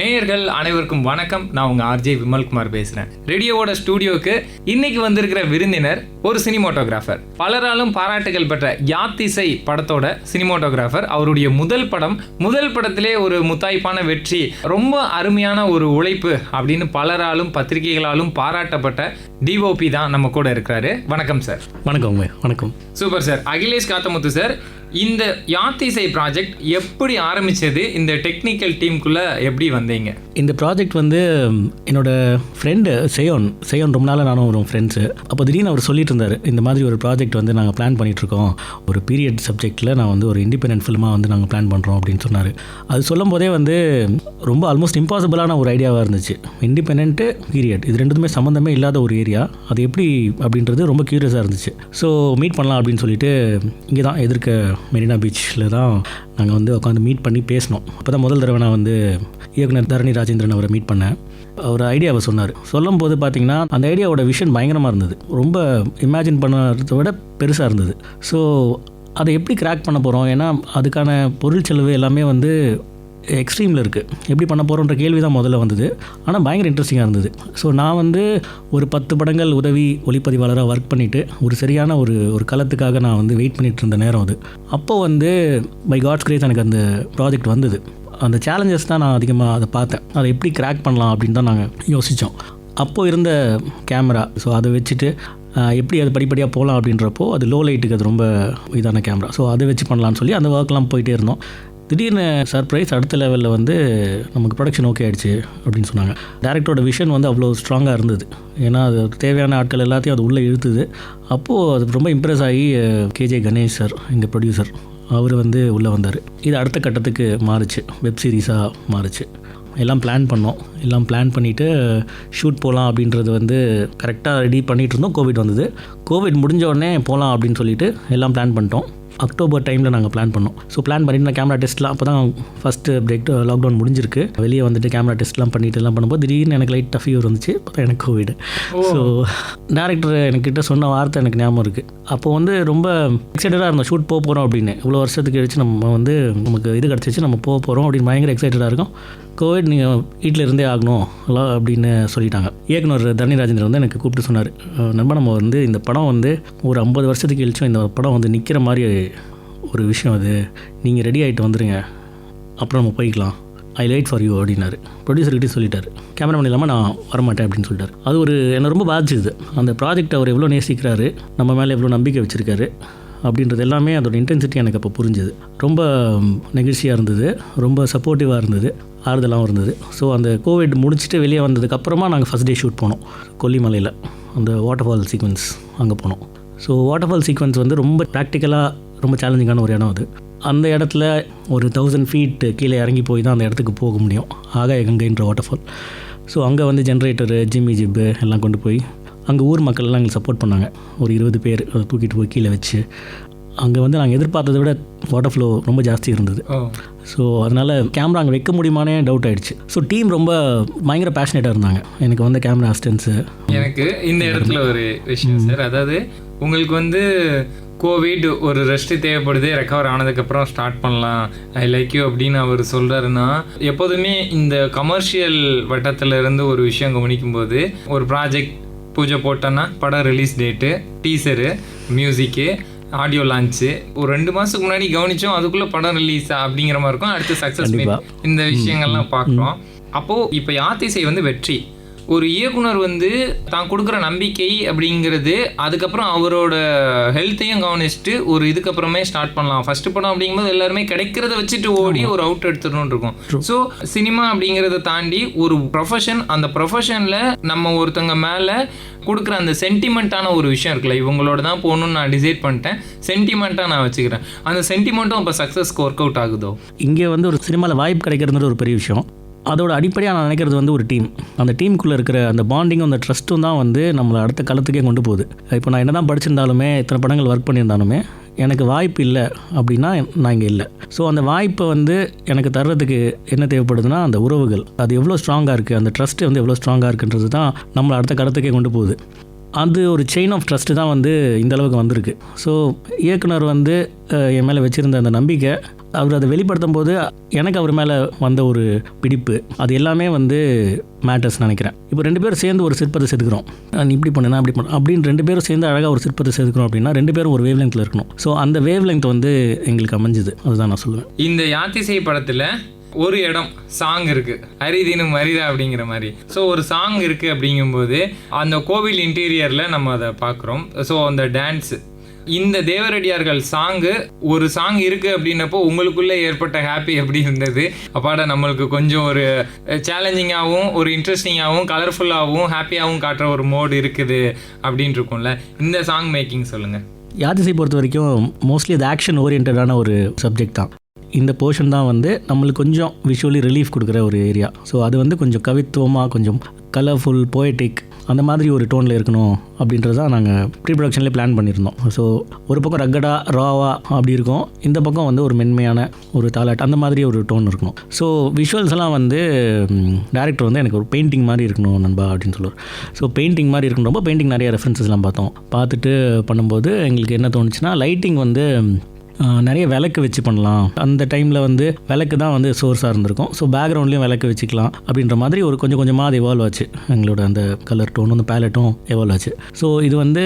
நேயர்கள் அனைவருக்கும் வணக்கம். நான் உங்க ஆர்ஜே விமல்குமார் பேசுறேன். ரேடியோவோட ஸ்டூடியோக்கு இன்னைக்கு வந்திருக்கிற விருந்தினர் ஒரு சினிமோட்டோகிராஃபர், பலராலும் பாராட்டுகள் பெற்ற யாத்திசை படத்தோட சினிமோட்டோகிராஃபர். அவருடைய முதல் படத்திலே ஒரு முத்தாய்ப்பான வெற்றி, ரொம்ப அருமையான ஒரு உழைப்பு அப்படின்னு பலராலும் பத்திரிகைகளாலும் பாராட்டப்பட்ட டிஓபி தான் நம்ம கூட இருக்கிறாரு. வணக்கம் சார். வணக்கம். வணக்கம். Super sir. Akhilesh Kathamuthu sir, இந்த யாத்திசை ப்ராஜெக்ட் எப்படி ஆரம்பிச்சது? இந்த டெக்னிக்கல் டீமுக்குள்ள எப்படி வந்தீங்க? இந்த ப்ராஜெக்ட் வந்து என்னோட ஃப்ரெண்டு சேயோன் ரொம்ப நாளாக நானும் ஒரு ஃப்ரெண்ட்ஸு. அப்போ திடீர்னு அவர் சொல்லிட்டு இருந்தார், இந்த மாதிரி ஒரு ப்ராஜெக்ட் வந்து நாங்கள் பிளான் பண்ணிகிட்ருக்கோம், ஒரு பீரியட் சப்ஜெக்டில் நான் வந்து ஒரு இண்டிபெண்டன்ட் ஃபில்மாக வந்து நாங்கள் பிளான் பண்ணுறோம் அப்படின்னு சொன்னார். அது சொல்லும் போதே வந்து ரொம்ப ஆல்மோஸ்ட் இம்பாசிபிளான ஒரு ஐடியாவாக இருந்துச்சு. இண்டிபெண்டன்ட்டு பீரியட் இது ரெண்டுமே சம்மந்தமே இல்லாத ஒரு ஏரியா, அது எப்படி அப்படின்றது ரொம்ப க்யூரியஸாக இருந்துச்சு. ஸோ மீட் பண்ணலாம் அப்படின்னு சொல்லிட்டு இங்கே தான் எதிர்க்க மெரினா பீச்சில் தான் நாங்கள் வந்து உட்காந்து மீட் பண்ணி பேசினோம். அப்போ தான் முதல் தடவை நான் வந்து இயக்குனர் தரணி ராஜேந்திரன் அவரை மீட் பண்ணேன். அவர் ஐடியாவை சொன்னார். சொல்லும் போது பார்த்திங்கன்னா அந்த ஐடியாவோட விஷன் பயங்கரமாக இருந்தது, ரொம்ப இமேஜின் பண்ணுறதை விட பெருசாக இருந்தது. ஸோ அதை எப்படி கிராக் பண்ண போகிறோம், ஏன்னா அதுக்கான பொருள் செலவு எல்லாமே வந்து எக்ஸ்ட்ரீமில் இருக்குது, எப்படி பண்ண போகிறோன்ற கேள்வி தான் முதல்ல வந்தது. ஆனால் பயங்கர இன்ட்ரெஸ்டிங்காக இருந்தது. ஸோ நான் வந்து ஒரு 10 படங்கள் உதவி ஒளிப்பதிவாளராக ஒர்க் பண்ணிவிட்டு ஒரு சரியான ஒரு களத்துக்காக நான் வந்து வெயிட் பண்ணிகிட்டு இருந்த நேரம் அது. அப்போது வந்து பை காட்ஸ் கிரேஸ் எனக்கு அந்த ப்ராஜெக்ட் வந்தது. அந்த சேலஞ்சஸ் தான் நான் அதிகமாக அதை பார்த்தேன், அதை எப்படி கிராக் பண்ணலாம் அப்படின்னு தான் நாங்கள் யோசித்தோம். அப்போது இருந்த கேமரா, ஸோ அதை வச்சுட்டு எப்படி அது படிப்படியாக போகலாம் அப்படின்றப்போ அது லோ லைட்டுக்கு அது ரொம்ப இதான கேமரா, ஸோ அதை வச்சு பண்ணலான்னு சொல்லி அந்த ஒர்க்லாம் போயிட்டே இருந்தோம். திடீர்னு சர்ப்ரைஸ், அடுத்த லெவலில் வந்து நமக்கு ப்ரொடக்ஷன் ஓகே ஆகிடுச்சு அப்படின்னு சொன்னாங்க. டேரக்டரோட விஷன் வந்து அவ்வளோ ஸ்ட்ராங்காக இருந்தது, ஏன்னா அது தேவையான ஆட்கள் எல்லாத்தையும் அது உள்ளே இழுத்துது. அப்போது அது ரொம்ப இம்ப்ரெஸ் ஆகி கேஜே கணேஷ் சார், எங்கள் ப்ரொடியூசர், அவர் வந்து உள்ளே வந்தார். இது அடுத்த கட்டத்துக்கு மாறுச்சு, வெப் சீரிஸாக மாறுச்சு. எல்லாம் பிளான் பண்ணோம், எல்லாம் பிளான் பண்ணிவிட்டு ஷூட் போகலாம் அப்படின்றது வந்து கரெக்டாக ரெடி பண்ணிகிட்டு இருந்தோம். கோவிட் வந்தது. கோவிட் முடிஞ்ச உடனே போகலாம் அப்படின்னு சொல்லிட்டு எல்லாம் பிளான் பண்ணிட்டோம். அக்டோபர் டைமில் நாங்கள் பிளான் பண்ணோம். ஸோ பிளான் பண்ணிவிட்டு நான் கேமரா டெஸ்ட்லாம், அப்போ தான் ஃபஸ்ட்டு பிரேக் லாக்டவுன் முடிஞ்சிருக்கு, வெளியே வந்துட்டு கேமரா டெஸ்ட்லாம் பண்ணிட்டு எல்லாம் பண்ணும்போது திடீர்னு எனக்கு லைட்டாக ஃபீவர் வந்துச்சு. அப்போ தான் எனக்கு கோவிட். ஸோ டேரக்டர் என்கிட்ட சொன்ன வார்த்தை எனக்கு ஞாபகம் இருக்குது. அப்போ வந்து ரொம்ப எக்ஸைட்டடாக இருந்தோம், ஷூட் போக போகிறோம் அப்படின்னு. இவ்வளோ வருஷத்துக்கு கழிச்சு நம்ம வந்து நமக்கு இது கிடச்சிச்சு, நம்ம போக போகிறோம் அப்படின்னு பயங்கர எக்ஸைட்டடாக இருக்கும். கோவிட் நீங்கள் வீட்டில் இருந்தே ஆகணும் அப்படின்னு சொல்லிட்டாங்க. இயக்குனர் தரணி ராஜேந்திரன் வந்து எனக்கு கூப்பிட்டு சொன்னார், நண்பா நம்ம வந்து இந்த படம் வந்து ஒரு 50 வருஷத்துக்கு கழிச்சும் இந்த படம் வந்து நிற்கிற மாதிரி ஒரு விஷயம், அது நீங்கள் ரெடி ஆகிட்டு வந்துடுங்க, அப்புறம் நம்ம போய்க்கலாம், ஐ லைட் ஃபார் யூ அப்படின்னாரு. ப்ரொடியூசர்கிட்டே சொல்லிட்டார், கேமராமேன் இல்லாமல் நான் வரமாட்டேன் அப்படின்னு சொல்லிட்டார். அது ஒரு என்னை ரொம்ப பாதிச்சுது. அந்த ப்ராஜெக்ட் அவர் எவ்வளோ நேசிக்கிறாரு, நம்ம மேலே எவ்வளோ நம்பிக்கை வச்சுருக்காரு அப்படின்றது எல்லாமே அதோட இன்டென்சிட்டி எனக்கு அப்போ புரிஞ்சுது. ரொம்ப நெகிழ்ச்சியாக இருந்தது, ரொம்ப சப்போர்ட்டிவாக இருந்தது, ஆறுதலாகவும் இருந்தது. ஸோ அந்த கோவிட் முடிச்சுட்டு வெளியே வந்ததுக்கப்புறமா நாங்கள் ஃபஸ்ட் டே ஷூட் போனோம் கொல்லிமலையில், அந்த வாட்டர் ஃபால் சீக்வன்ஸ் அங்கே போனோம். ஸோ வாட்டர் ஃபால் சீக்வன்ஸ் வந்து ரொம்ப ப்ராக்டிக்கலாக ரொம்ப சேலஞ்சிங்கான ஒரு இடம் அது. அந்த இடத்துல ஒரு 1000 feet கீழே இறங்கி போய் தான் அந்த இடத்துக்கு போக முடியும், ஆகாய கங்கைன்ற வாட்டர் ஃபால். ஸோ அங்கே வந்து ஜென்ரேட்டரு, ஜிப்பு எல்லாம் கொண்டு போய் அங்கே ஊர் மக்கள்லாம் எங்களுக்கு சப்போர்ட் பண்ணாங்க. ஒரு 20 பேர் அதை தூக்கிட்டு போய் கீழே வச்சு, அங்கே வந்து நாங்கள் எதிர்பார்த்ததை விட வாட்டர் ஃப்ளோ ரொம்ப ஜாஸ்தி இருந்தது. ஸோ அதனால் கேமரா அங்கே வைக்க முடியுமானே டவுட் ஆகிடுச்சு. ஸோ டீம் ரொம்ப பயங்கர பேஷனேட்டாக இருந்தாங்க. எனக்கு வந்து கேமரா அசிஸ்டன்ஸு. எனக்கு இந்த இடத்துல ஒரு விஷயம் சார், அதாவது உங்களுக்கு வந்து கோவிட் ஒரு ரெஸ்ட்டு தேவைப்படுது, ரெக்கவர் ஆனதுக்கப்புறம் ஸ்டார்ட் பண்ணலாம், ஐ லைக் யூ அப்படின்னு அவர் சொல்கிறாருன்னா, எப்போதுமே இந்த கமர்ஷியல் வட்டத்திலேருந்து ஒரு விஷயம் கவனிக்கும்போது, ஒரு ப்ராஜெக்ட் பூஜை போட்டோன்னா படம் ரிலீஸ் டேட்டு, டீசரு, மியூசிக்கு, ஆடியோ லான்ச்சு, ஒரு 2 மாதத்துக்கு முன்னாடி கவனித்தோம், அதுக்குள்ளே படம் ரிலீஸா அப்படிங்கிற மாதிரி இருக்கும். அடுத்து சக்ஸஸ் மீட், இந்த விஷயங்கள்லாம் பார்க்குறோம். அப்போது இப்போ யாத்திசை வந்து வெற்றி, ஒரு இயக்குனர் வந்து தான் கொடுக்குற நம்பிக்கை அப்படிங்கிறது, அதுக்கப்புறம் அவரோட ஹெல்த்தையும் கவனிச்சுட்டு ஒரு இதுக்கப்புறமே ஸ்டார்ட் பண்ணலாம். ஃபர்ஸ்ட் படம் அப்படிங்கும்போது எல்லாருமே கிடைக்கிறத வச்சுட்டு ஓடி ஒரு அவுட் எடுத்துடணும்னு இருக்கும். ஸோ சினிமா அப்படிங்கிறத தாண்டி ஒரு ப்ரொஃபஷன், அந்த ப்ரொஃபஷனில் நம்ம ஒருத்தங்க மேலே கொடுக்குற அந்த சென்டிமெண்ட்டான ஒரு விஷயம் இருக்குல்ல, இவங்களோட தான் போகணுன்னு நான் டிசைட் பண்ணிட்டேன், சென்டிமெண்ட்டாக நான் வச்சுக்கிறேன், அந்த சென்டிமெண்ட்டும் இப்போ சக்ஸஸ்க்கு ஒர்க் அவுட் ஆகுதோ? இங்கே வந்து ஒரு சினிமாவில் வாய்ப்பு கிடைக்கிறது ஒரு பெரிய விஷயம். அதோட அடிப்படையாக நான் நினைக்கிறது வந்து ஒரு டீம், அந்த டீமுக்குள்ளே இருக்கிற அந்த பாண்டிங்கும் அந்த ட்ரஸ்ட்டும் தான் வந்து நம்மளை அடுத்த காலத்துக்கே கொண்டு போகுது. இப்போ நான் என்ன தான் படிச்சிருந்தாலுமே, இத்தனை படங்கள் ஒர்க் பண்ணியிருந்தாலுமே, எனக்கு வாய்ப்பு இல்லை அப்படின்னா நான் இங்கே இல்லை. ஸோ அந்த வாய்ப்பை வந்து எனக்கு தர்றதுக்கு என்ன தேவைப்படுதுன்னா அந்த உறவுகள், அது எவ்வளோ ஸ்ட்ராங்காக இருக்குது, அந்த ட்ரஸ்ட்டு வந்து எவ்வளோ ஸ்ட்ராங்காக இருக்குன்றது தான் நம்மளை அடுத்த காலத்துக்கே கொண்டு போகுது. அது ஒரு செயின் ஆஃப் ட்ரஸ்ட்டு தான் வந்து இந்த அளவுக்கு வந்திருக்கு. ஸோ இயக்குனர் வந்து என் மேலே வச்சுருந்த அந்த நம்பிக்கை, அவர் அதை வெளிப்படுத்தும் போது எனக்கு அவர் மேலே வந்த ஒரு பிடிப்பு அது எல்லாமே வந்து மேட்டர்ஸ் நினைக்கிறேன். இப்போ 2 பேரும் சேர்ந்து ஒரு சிற்பத்தை செதுக்கிறோம், நீ இப்படி பண்ணு நான் அப்படி பண்ணு அப்படின்னு 2 பேரும் சேர்ந்து அழகாக ஒரு சிற்பத்தை செதுக்கிறோம் அப்படின்னா 2 பேரும் ஒரு வேவ் லெங்க்ல இருக்கணும். ஸோ அந்த வேவ் லெங்க் வந்து எங்களுக்கு அமைஞ்சுது, அதுதான் நான் சொல்லுவேன். இந்த யாத்திசை படத்தில் ஒரு இடம் சாங் இருக்குது, அரிதினும் அரிதா அப்படிங்கிற மாதிரி. ஸோ ஒரு சாங் இருக்குது அப்படிங்கும்போது அந்த கோவில் இன்டீரியரில் நம்ம அதை பார்க்குறோம். ஸோ அந்த டான்ஸு, இந்த தேவரடியார்கள் சாங்கு ஒரு சாங் இருக்குது அப்படின்னப்போ உங்களுக்குள்ளே ஏற்பட்ட ஹாப்பி எப்படி இருந்தது? அப்பாடா நம்மளுக்கு கொஞ்சம் ஒரு சேலஞ்சிங்காகவும் ஒரு இன்ட்ரெஸ்டிங்காகவும் கலர்ஃபுல்லாகவும் ஹாப்பியாகவும் காட்டுற ஒரு மோடு இருக்குது அப்படின்னு இருக்கும்ல, இந்த சாங் மேக்கிங் சொல்லுங்கள். யாத்திசை பொறுத்த வரைக்கும் மோஸ்ட்லி அது ஆக்ஷன் ஓரியன்டான ஒரு சப்ஜெக்ட் தான். இந்த போர்ஷன் தான் வந்து நம்மளுக்கு கொஞ்சம் விஷுவலி ரிலீஃப் கொடுக்குற ஒரு ஏரியா. ஸோ அது வந்து கொஞ்சம் கவித்துவமாக, கொஞ்சம் கலர்ஃபுல், போய்டிக் அந்த மாதிரி ஒரு டோனில் இருக்கணும் அப்படின்றது தான் நாங்கள் ப்ரீ ப்ரொடக்ஷன்லேயே பிளான் பண்ணியிருந்தோம். ஸோ ஒரு பக்கம் ரக்கடா ராவா அப்படி இருக்கும், இந்த பக்கம் வந்து ஒரு மென்மையான ஒரு தாலாட் அந்த மாதிரி ஒரு டோன் இருக்கணும். ஸோ விஷுவல்ஸ் எல்லாம் வந்து டேரக்டர் வந்து எனக்கு ஒரு பெயிண்டிங் மாதிரி இருக்கணும் நண்பா அப்படின்னு சொல்லுவார். ஸோ பெயிண்டிங் மாதிரி இருக்கணும். பெயிண்டிங் நிறைய ரெஃபரன்சஸ்லாம் பார்த்துட்டு பண்ணும்போது எங்களுக்கு என்ன தோணுச்சுன்னா, லைட்டிங் வந்து நிறைய விளக்கு வச்சு பண்ணலாம். அந்த டைமில் வந்து விளக்கு தான் வந்து சோர்ஸாக இருந்திருக்கும். ஸோ பேக்ரவுண்ட்லேயும் விளக்கு வச்சுக்கலாம் அப்படின்ற மாதிரி ஒரு கொஞ்சம் கொஞ்சமாக அது எவால்வ் ஆச்சு. எங்களோட அந்த கலர் டோனும் அந்த பேலட்டும் எவால்வ் ஆச்சு. ஸோ இது வந்து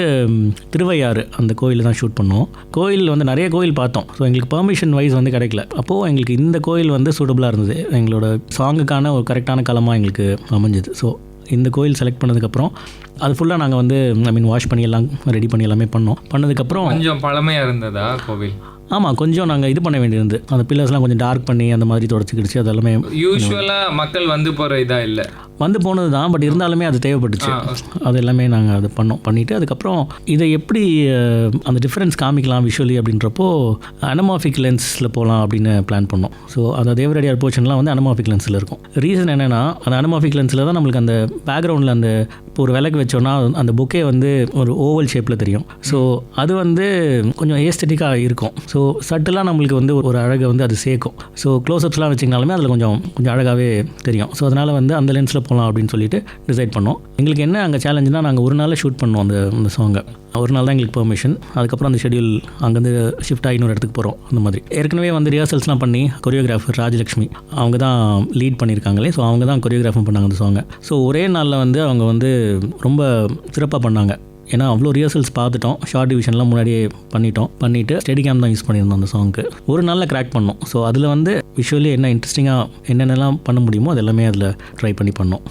திருவையாறு அந்த கோயிலில் தான் ஷூட் பண்ணோம். கோயில் வந்து நிறைய கோயில் பார்த்தோம். ஸோ எங்களுக்கு பெர்மிஷன் வைஸ் வந்து கிடைக்கல. அப்போது எங்களுக்கு இந்த கோயில் வந்து சூட்டபுளாக இருந்தது, எங்களோட சாங்குக்கான ஒரு கரெக்டான களமாக எங்களுக்கு அமைஞ்சுது. ஸோ இந்த கோயில் செலக்ட் பண்ணதுக்கப்புறம் அது ஃபுல்லாக நாங்கள் வந்து வாஷ் பண்ணி எல்லாம் ரெடி பண்ணி எல்லாமே பண்ணதுக்கப்புறம் கொஞ்சம் பழமையாக இருந்ததா கோவில்? ஆமாம், கொஞ்சம் நாங்கள் இது பண்ண வேண்டியிருந்து, அந்த பில்லர்ஸ்லாம் கொஞ்சம் டார்க் பண்ணி அந்த மாதிரி தொடச்சிக்கிடுச்சு. அது எல்லாமே யூஸ்வலாக மக்கள் வந்து போகிற இதாக இல்லை, வந்து போனது தான். பட் இருந்தாலுமே அது தேவைப்பட்டுச்சு. அது எல்லாமே நாங்கள் அது பண்ணிவிட்டு அதுக்கப்புறம் இதை எப்படி அந்த டிஃப்ரென்ஸ் காமிக்கலாம் விஷுவலி அப்படின்றப்போ அனமாஃபிக் லென்ஸில் போகலாம் அப்படின்னு பிளான் பண்ணோம். ஸோ அந்த தேவரடியார் போர்ஷன்லாம் வந்து அனமாஃபிக் லென்ஸில் இருக்கும். ரீசன் என்னென்னா, அந்த அனமாஃபிக் லென்ஸில் தான் நம்மளுக்கு அந்த பேக்ரவுண்டில் அந்த இப்போ ஒரு விளக்கு வச்சோன்னா அந்த புக்கே வந்து ஒரு ஓவல் ஷேப்பில் தெரியும். ஸோ அது வந்து கொஞ்சம் ஏஸ்தட்டிக்காக இருக்கும். ஸோ சட்டெல்லாம் நம்மளுக்கு வந்து ஒரு அழகை வந்து அது சேர்க்கும். ஸோ க்ளோஸ்அப்ஸ்லாம் வச்சிங்கனாலுமே அதில் கொஞ்சம் அழகாகவே தெரியும். ஸோ அதனால் வந்து அந்த லென்ஸில் போகலாம் அப்படின்னு சொல்லிட்டு டிசைட் பண்ணோம். எங்களுக்கு என்ன அங்கே சேலஞ்சுனா, நாங்கள் ஒரு நாளில் ஷூட் பண்ணோம் அந்த சாங்கை. ஒரு நாள் தான் எங்களுக்கு பெர்மிஷன். அதுக்கப்புறம் அந்த ஷெடியூல் அங்கேருந்து ஷிஃப்ட் ஆகி இன்னொரு இடத்துக்கு போகிறோம். அந்த மாதிரி ஏற்கனவே வந்து ரிஹர்சல்ஸ்லாம் பண்ணி கொரியோகிராஃபர் ராஜலக்ஷ்மி அவங்க தான் லீட் பண்ணியிருக்காங்களே. ஸோ அவங்க தான் கொரியோகிராஃபர் பண்ணாங்க அந்த சாங்கை. ஸோ ஒரே நாளில் வந்து அவங்க வந்து ரொம்ப சிறப்பாக பண்ணாங்க. ஏன்னா அவ்வளோ ரிஹர்சல்ஸ் பார்த்துட்டோம், ஷார்ட் டிவிஷன்லாம் முன்னாடியே பண்ணிவிட்டு ஸ்டெடி கேம் தான் யூஸ் பண்ணியிருந்தோம் அந்த சாங்க்கு. ஒரு நாளில் கிராக் பண்ணோம். ஸோ அதில் வந்து விஷுவலி என்ன இன்ட்ரெஸ்டிங்காக என்னென்னலாம் பண்ண முடியுமோ அது எல்லாமே அதில் ட்ரை பண்ணி பண்ணோம்.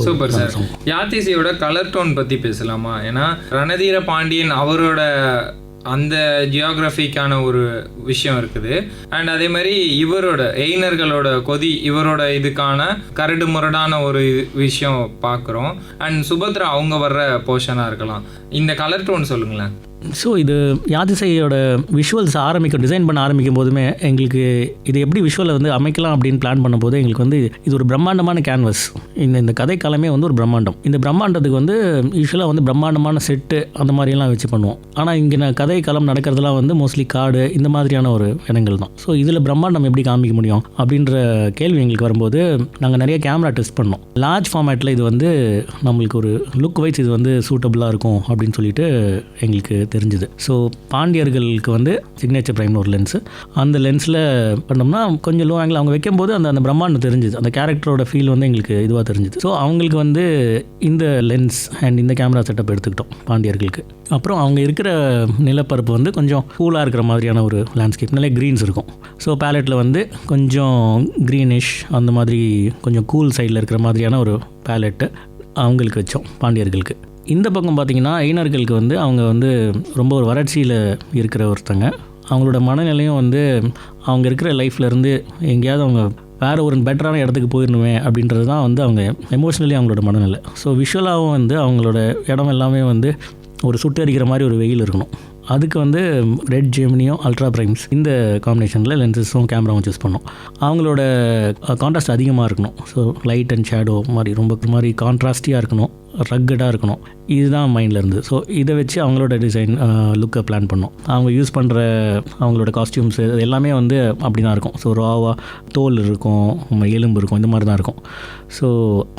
Super sir. யாத்திசையோட கலர் டோன் பற்றி பேசலாமா? ஏன்னா ரணதீர பாண்டியன் அவரோட அந்த ஜியோகிராஃபிக்கான ஒரு விஷயம் இருக்குது. அண்ட் அதே மாதிரி இவரோட எயினர்களோட கொதி, இவரோட இதுக்கான கரடு முரடான ஒரு விஷயம் பார்க்குறோம். அண்ட் சுபத்ரா அவங்க வர்ற போர்ஷனாக இருக்கலாம். இந்த கலர் டோன் சொல்லுங்களேன். ஸோ இது யாதிசையோட விஷுவல்ஸ் டிசைன் பண்ண ஆரம்பிக்கும் போதுமே எங்களுக்கு இது எப்படி விஷுவலை வந்து அமைக்கலாம் அப்படின்னு பிளான் பண்ணும்போது எங்களுக்கு வந்து இது ஒரு பிரம்மாண்டமான கேன்வஸ். இந்த கதைக்காலமே வந்து ஒரு பிரம்மாண்டம். இந்த பிரம்மாண்டத்துக்கு வந்து யூஸ்வலாக வந்து பிரம்மாண்டமான செட்டு அந்த மாதிரியெல்லாம் வச்சு பண்ணுவோம். ஆனால் இங்கே கதைக்காலம் நடக்கிறதுலாம் வந்து மோஸ்ட்லி காடு இந்த மாதிரியான ஒரு இடங்கள் தான். ஸோ இதில் பிரம்மாண்டம் எப்படி காமிக்க முடியும் அப்படின்ற கேள்வி எங்களுக்கு வரும்போது நாங்கள் நிறைய கேமரா டெஸ்ட் பண்ணோம். லார்ஜ் ஃபார்மேட்டில் இது வந்து நம்மளுக்கு ஒரு லுக் வைஸ் இது வந்து சூட்டபுளாக இருக்கும் அப்படின்னு சொல்லிட்டு எங்களுக்கு தெரிஞ்சுது. ஸோ பாண்டியர்களுக்கு வந்து சிக்னேச்சர் பிரைம்னு ஒரு லென்ஸு, அந்த லென்ஸில் பண்ணோம்னா கொஞ்சம் லோ ஆங்கிள் அவங்க வைக்கும்போது அந்த பிரம்மாண்டம் தெரிஞ்சுது, அந்த கேரக்டரோட ஃபீல் வந்து எங்களுக்கு இதுவாக தெரிஞ்சுது. ஸோ அவங்களுக்கு வந்து இந்த லென்ஸ் அண்ட் இந்த கேமரா செட்டப் எடுத்துக்கிட்டோம் பாண்டியர்களுக்கு. அப்புறம் அவங்க இருக்கிற நிலப்பரப்பு வந்து கொஞ்சம் கூலாக இருக்கிற மாதிரியான ஒரு லேண்ட்ஸ்கேப், நிறைய க்ரீன்ஸ் இருக்கும். ஸோ பேலட்டில் வந்து கொஞ்சம் க்ரீனிஷ் அந்த மாதிரி கொஞ்சம் கூல் சைடில் இருக்கிற மாதிரியான ஒரு பேலட்டு அவங்களுக்கு வச்சோம் பாண்டியர்களுக்கு. இந்த பக்கம் பார்த்திங்கன்னா ஐனர்களுக்கு வந்து அவங்க வந்து ரொம்ப ஒரு வறட்சியில் இருக்கிற ஒருத்தங்க. அவங்களோட மனநிலையும் வந்து அவங்க இருக்கிற லைஃப்லேருந்து எங்கேயாவது அவங்க வேறு ஒரு பெட்டரான இடத்துக்கு போயிடணுமே அப்படின்றது தான் வந்து அவங்க எமோஷ்னலி அவங்களோட மனநிலை. ஸோ விஷுவலாகவும் வந்து அவங்களோட இடம் எல்லாமே வந்து ஒரு சுட்டரிக்கிற மாதிரி ஒரு வெயில் இருக்கணும். அதுக்கு வந்து ரெட் ஜெமினியும் அல்ட்ரா பிரைம்ஸ் இந்த காம்பினேஷனில் லென்சஸும் கேமராவும் சூஸ் பண்ணோம். அவங்களோட கான்ட்ராஸ்ட் அதிகமாக இருக்கணும். ஸோ லைட் அண்ட் ஷேடோ மாதிரி ரொம்ப மாதிரி கான்ட்ராஸ்டியாக இருக்கணும். ரக்கடாக இருக்கணும், இதுதான் மைண்டில் இருந்தது. ஸோ இதை வச்சு அவங்களோட டிசைன் லுக்கை பிளான் பண்ணோம். அவங்க யூஸ் பண்ணுற அவங்களோட காஸ்டியூம்ஸு எல்லாமே வந்து அப்படி தான் இருக்கும். ஸோ ராவாக தோல் இருக்கும், எலும்பு இருக்கும், இந்த மாதிரி தான் இருக்கும். ஸோ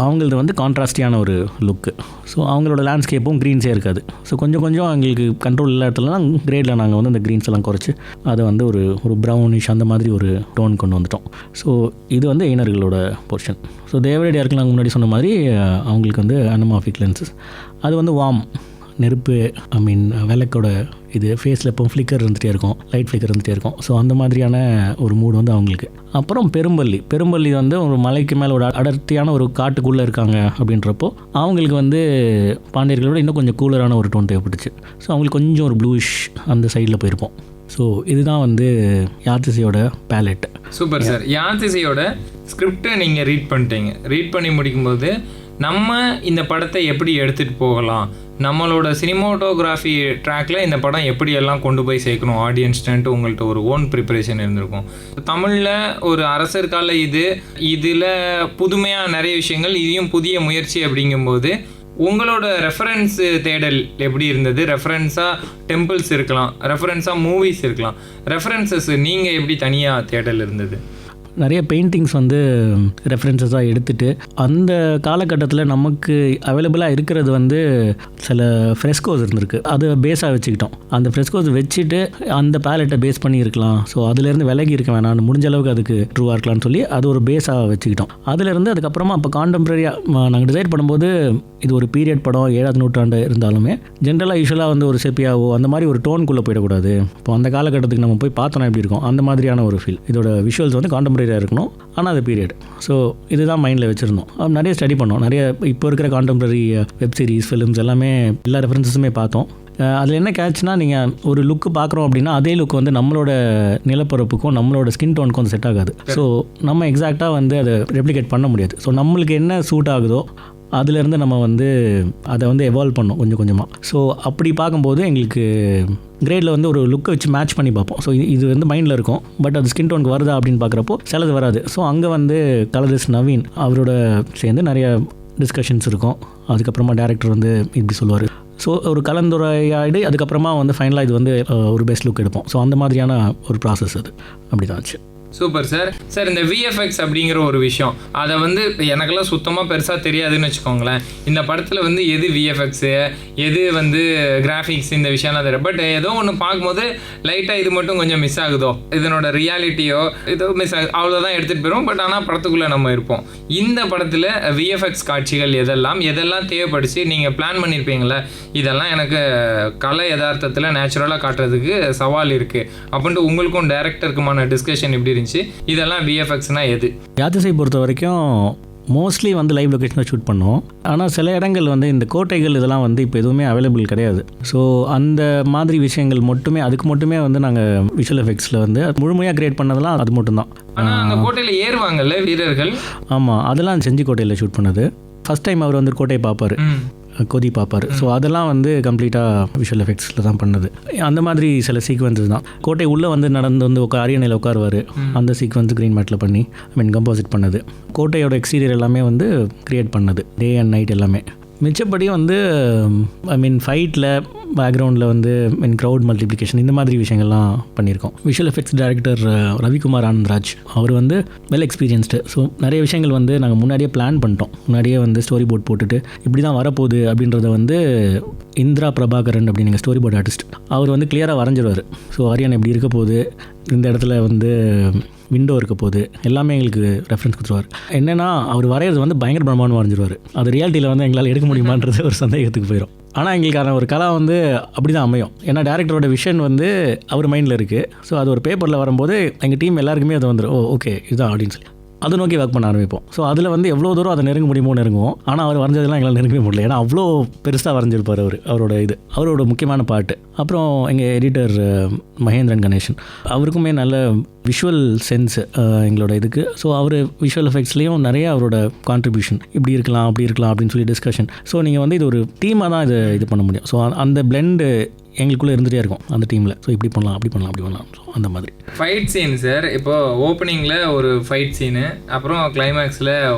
அவங்களது வந்து கான்ட்ராஸ்டியான ஒரு லுக்கு. ஸோ அவங்களோட லேண்ட்ஸ்கேப்பும் க்ரீன்ஸே இருக்காது. ஸோ கொஞ்சம் அவங்களுக்கு கண்ட்ரோல் இல்லாத இடத்துலலாம் கிரேடில் நாங்கள் வந்து அந்த க்ரீன்ஸ் எல்லாம் குறைச்சி அதை வந்து ஒரு ப்ரௌனிஷ் அந்த மாதிரி ஒரு டோன் கொண்டு வந்துட்டோம். ஸோ இது வந்து எய்னர்களோட போர்ஷன். ஸோ தேவரடியாக இருக்கலாம் முன்னாடி சொன்ன மாதிரி அவங்களுக்கு வந்து அனமாஃபிக் லென்சஸ், அது வந்து வார்ம் நெருப்பு, விளக்கோட இது ஃபேஸில் இப்போ ஃப்ளிக்கர் இருந்துகிட்டே இருக்கும், லைட் ஃப்ளிக்கர் இருந்துகிட்டே இருக்கும். ஸோ அந்த மாதிரியான ஒரு மூடு வந்து அவங்களுக்கு. அப்புறம் பெரும்பள்ளி வந்து ஒரு மலைக்கு மேலே ஒரு அடர்த்தியான ஒரு காட்டுக்குள்ளே இருக்காங்க அப்படின்றப்போ அவங்களுக்கு வந்து பாண்டியர்களோட இன்னும் கொஞ்சம் கூலரான ஒரு டோன் தேவைப்பட்டுச்சு. ஸோ அவங்களுக்கு கொஞ்சம் ஒரு ப்ளூஷ் அந்த சைடில் போயிருப்போம். ஸோ இதுதான் வந்து யாத்திசையோட பேலட். Super sir. யாத்திசையோட ஸ்கிரிப்டை நீங்கள் ரீட் பண்ணி முடிக்கும்போது நம்ம இந்த படத்தை எப்படி எடுத்துகிட்டு போகலாம், நம்மளோட சினிமாட்டோகிராஃபி ட்ராக்கில் இந்த படம் எப்படியெல்லாம் கொண்டு போய் சேர்க்கணும் ஆடியன்ஸ்டன்ட்டு உங்கள்கிட்ட ஒரு ஓன் ப்ரிப்பரேஷன் இருந்திருக்கும். தமிழில் ஒரு அரசர் கால இதில் புதுமையாக நிறைய விஷயங்கள், இதையும் புதிய முயற்சி அப்படிங்கும்போது உங்களோட ரெஃபரன்ஸ் தேடல் எப்படி இருந்தது? ரெஃபரன்ஸாக டெம்பிள்ஸ் இருக்கலாம், ரெஃபரன்ஸாக மூவிஸ் இருக்கலாம், ரெஃபரன்சஸ் நீங்கள் எப்படி தனியாக தேடல் இருந்தது? நிறைய பெயிண்டிங்ஸ் வந்து ரெஃபரன்சஸாக எடுத்துகிட்டு அந்த காலகட்டத்தில் நமக்கு அவைலபிளாக இருக்கிறது வந்து சில ஃப்ரெஸ்கோஸ் இருந்திருக்கு, அதை பேஸாக வச்சுக்கிட்டோம். அந்த ஃப்ரெஸ்கோஸ் வச்சுட்டு அந்த பேலட்டை பேஸ் பண்ணி இருக்கலாம். ஸோ அதுலேருந்து விலகி இருக்க வேணாம், முடிஞ்ச அளவுக்கு அதுக்கு ட்ரூவாக இருக்கலாம்னு சொல்லி அது ஒரு பேஸாக வச்சுக்கிட்டோம். அதுலேருந்து அதுக்கப்புறமா இப்போ கான்டெம்பரரியாக நாங்கள் டிசைட் பண்ணும்போது இது ஒரு பீரியட் படம், 7ஆம் நூற்றாண்டு இருந்தாலுமே ஜென்ரலாக யூஸ்வலாக வந்து ஒரு செப்பியாவோ அந்த மாதிரி ஒரு டோனுக்குள்ளே போயிடக்கூடாது. இப்போ அந்த காலகட்டத்துக்கு நம்ம போய் பார்த்தோன்னா எப்படி இருக்கும் அந்த மாதிரியான ஒரு ஃபீல். இதோட விஷுவல்ஸ் வந்து கான்டெம்பரரியாக இருக்கணும், ஆனால் அது பீரியட். ஸோ இதுதான் மைண்டில் வச்சுருந்தோம். நிறைய ஸ்டடி பண்ணோம், நிறைய இப்போ இருக்கிற கான்டெம்பரரி வெப் சீரிஸ், ஃபிலிம்ஸ் எல்லாமே எல்லா ரெஃபரன்ஸஸுமே பார்த்தோம். அதில் என்ன கேட்ச்னா, நீங்கள் ஒரு லுக்கு பார்க்குறோம் அப்படின்னா அதே லுக் வந்து நம்மளோட நிலப்பரப்புக்கும் நம்மளோட ஸ்கின் டோனுக்கும் வந்து செட் ஆகாது. ஸோ நம்ம எக்ஸாக்டாக வந்து அதை ரெப்ளிகேட் பண்ண முடியாது. ஸோ நம்மளுக்கு என்ன சூட் ஆகுதோ அதுலேருந்து நம்ம வந்து அதை வந்து எவால்வ் பண்ணோம் கொஞ்சம் கொஞ்சமாக. ஸோ அப்படி பார்க்கும்போது எங்களுக்கு கிரேடில் வந்து ஒரு லுக்கை வச்சு மேட்ச் பண்ணி பார்ப்போம். ஸோ இது வந்து மைண்டில் இருக்கும், பட் அது ஸ்கின் டோனுக்கு வருதா அப்படின்னு பார்க்குறப்போ சிலது வராது. ஸோ அங்கே வந்து கலரிஸ்ட் நவீன் அவரோட சேர்ந்து நிறைய டிஸ்கஷன்ஸ் இருக்கும். அதுக்கப்புறமா டேரக்டர் வந்து இப்படி சொல்லுவார். ஸோ ஒரு கலந்துரையாடி அதுக்கப்புறமா வந்து ஃபைனலாக இது வந்து ஒரு பெஸ்ட் லுக் எடுப்போம். ஸோ அந்த மாதிரியான ஒரு ப்ராசஸ் அது அப்படி தான் ஆச்சு. Super sir. சார், இந்த விஎஃப்எக்ஸ் அப்படிங்கிற ஒரு விஷயம், அதை வந்து எனக்கெல்லாம் சுத்தமாக பெருசாக தெரியாதுன்னு வச்சுக்கோங்களேன். இந்த படத்தில் வந்து எது விஎஃப்எக்ஸு, எது வந்து கிராஃபிக்ஸ், இந்த விஷயம்லாம் தெரியும். பட் ஏதோ ஒன்று பார்க்கும்போது லைட்டாக இது மட்டும் கொஞ்சம் மிஸ் ஆகுதோ, இதனோட ரியாலிட்டியோ ஏதோ மிஸ் ஆகுது, அவ்வளோதான் எடுத்துகிட்டு போயிடும். பட் ஆனால் படத்துக்குள்ளே நம்ம இருப்போம். இந்த படத்தில் விஎஃப்எக்ஸ் காட்சிகள் எதெல்லாம் தேவைப்படுச்சு, நீங்கள் பிளான் பண்ணியிருப்பீங்களே, இதெல்லாம் எனக்கு கலை யதார்த்தத்தில் நேச்சுரலாக காட்டுறதுக்கு சவால் இருக்குது அப்படின்ட்டு உங்களுக்கும் டைரக்டருக்குமான டிஸ்கஷன் எப்படி? இதெல்லாம் விஎஃப்எக்ஸ்னா எது? யாத்திசை பொறுத்த வரைக்கும் மோஸ்ட்லி வந்து லைவ் லொக்கேஷனில் ஷூட் பண்ணுவோம். ஆனால் சில இடங்கள் வந்து இந்த கோட்டைகள் இதெல்லாம் வந்து இப்போ எதுவுமே அவைலபிள் கிடையாது. ஸோ அந்த மாதிரி விஷயங்கள் அதுக்கு மட்டுமே வந்து நாங்கள் விஷுவல் எஃபெக்ட்ஸில் வந்து முழுமையாக கிரியேட் பண்ணதெல்லாம் அது மட்டும்தான். ஆனால் அந்த கோட்டையில் ஏறுவாங்கல்ல வீரர்கள்? ஆமாம், அதெல்லாம் செஞ்சி கோட்டையில் ஷூட் பண்ணது. ஃபஸ்ட் டைம் அவர் வந்து கோட்டையை பார்ப்பார், கொதி பார்ப்பார். ஸோ அதெல்லாம் வந்து கம்ப்ளீட்டாக விஷுவல் எஃபெக்ட்ஸில் தான் பண்ணது. அந்த மாதிரி சில சீக்வன்ஸஸ் தான். கோட்டை உள்ளே வந்து நடந்து வந்து அரியணையில் உட்காருவார், அந்த சீக்வன்ஸ் க்ரீன் மேட்டில் பண்ணி கம்போசிட் பண்ணது. கோட்டையோட எக்ஸ்டீரியர் எல்லாமே வந்து க்ரியேட் பண்ணது, டே அண்ட் நைட் எல்லாமே. மிச்சப்படி வந்து ஃபைட்டில் பேக்ரவுண்டில் வந்து க்ரௌட் மல்டிப்ளிகேஷன் இந்த மாதிரி விஷயங்கள்லாம் பண்ணியிருக்கோம். Visual effects director Ravikumar Anandraj அவர் வந்து வெல் எக்ஸ்பீரியன்ஸ்டு. ஸோ நிறைய விஷயங்கள் வந்து நாங்கள் முன்னாடியே பிளான் பண்ணிட்டோம். முன்னாடியே வந்து ஸ்டோரி போர்ட் போட்டுட்டு இப்படி தான் வரப்போகுது அப்படின்றத வந்து இந்திரா பிரபாகரன் அப்படின்னு எங்கள் ஸ்டோரி போர்ட் ஆர்டிஸ்ட் அவர் வந்து கிளியராக வரைஞ்சிருவார். ஸோ அரியன் எப்படி இருக்க போகுது, இந்த இடத்துல வந்து விண்டோ இருக்க போது எல்லாமே எங்களுக்கு ரெஃபரன்ஸ் கொடுத்துருவார். என்னென்னா அவர் வரைகிறது வந்து பயங்கர பிரமாண்டமாக வரைஞ்சிருவார். அது ரியாலிட்டியில் வந்து எங்களால் எடுக்க முடியுமான்றது ஒரு சந்தேகத்துக்கு போயிடும். ஆனால் எங்களுக்கான ஒரு கலா வந்து அப்படி தான் அமையும். ஏன்னா டேரக்டரோட விஷன் வந்து அவர் மைண்டில் இருக்குது. ஸோ அது ஒரு பேப்பரில் வரும்போது எங்கள் டீம் எல்லாருக்குமே அது வந்துடும், ஓகே இதுதான் அப்படின்னு சொல்லி அதை நோக்கி ஒர்க் பண்ண ஆரம்பிப்போம். ஸோ அதில் வந்து எவ்வளோ தூரம் அதை நெருங்க முடியுமோ நெருங்குவோம். ஆனால் அவர் வரைஞ்சதெல்லாம் எங்களால் நெருங்கவே முடியல. ஏன்னா அவ்வளோ பெருசாக வரைஞ்சிருப்பார் அவரோட முக்கியமான பாட்டு. அப்புறம் எங்கள் எடிட்டர் மகேந்திரன் கணேசன் அவருக்குமே நல்ல விஷுவல் சென்ஸ் எங்களோட இதுக்கு. ஸோ அவர் விஷுவல் எஃபெக்ட்ஸ்லேயும் நிறைய அவரோட கான்ட்ரிபியூஷன், இப்படி இருக்கலாம் அப்படி இருக்கலாம் அப்படின்னு சொல்லி டிஸ்கஷன். ஸோ நீங்கள் வந்து இது ஒரு டீமாக தான் இது பண்ண முடியும். ஸோ அந்த பிளெண்டு எங்களுக்குள்ளே இருந்துகிட்டே இருக்கும் அந்த டீமில். ஸோ இப்படி பண்ணலாம் அப்படி பண்ணலாம். ஸோ அந்த மாதிரி ஃபைட் சீன் சார், இப்போது ஓப்பனிங்கில் ஒரு ஃபைட் சீனு, அப்புறம் கிளைமேக்ஸில்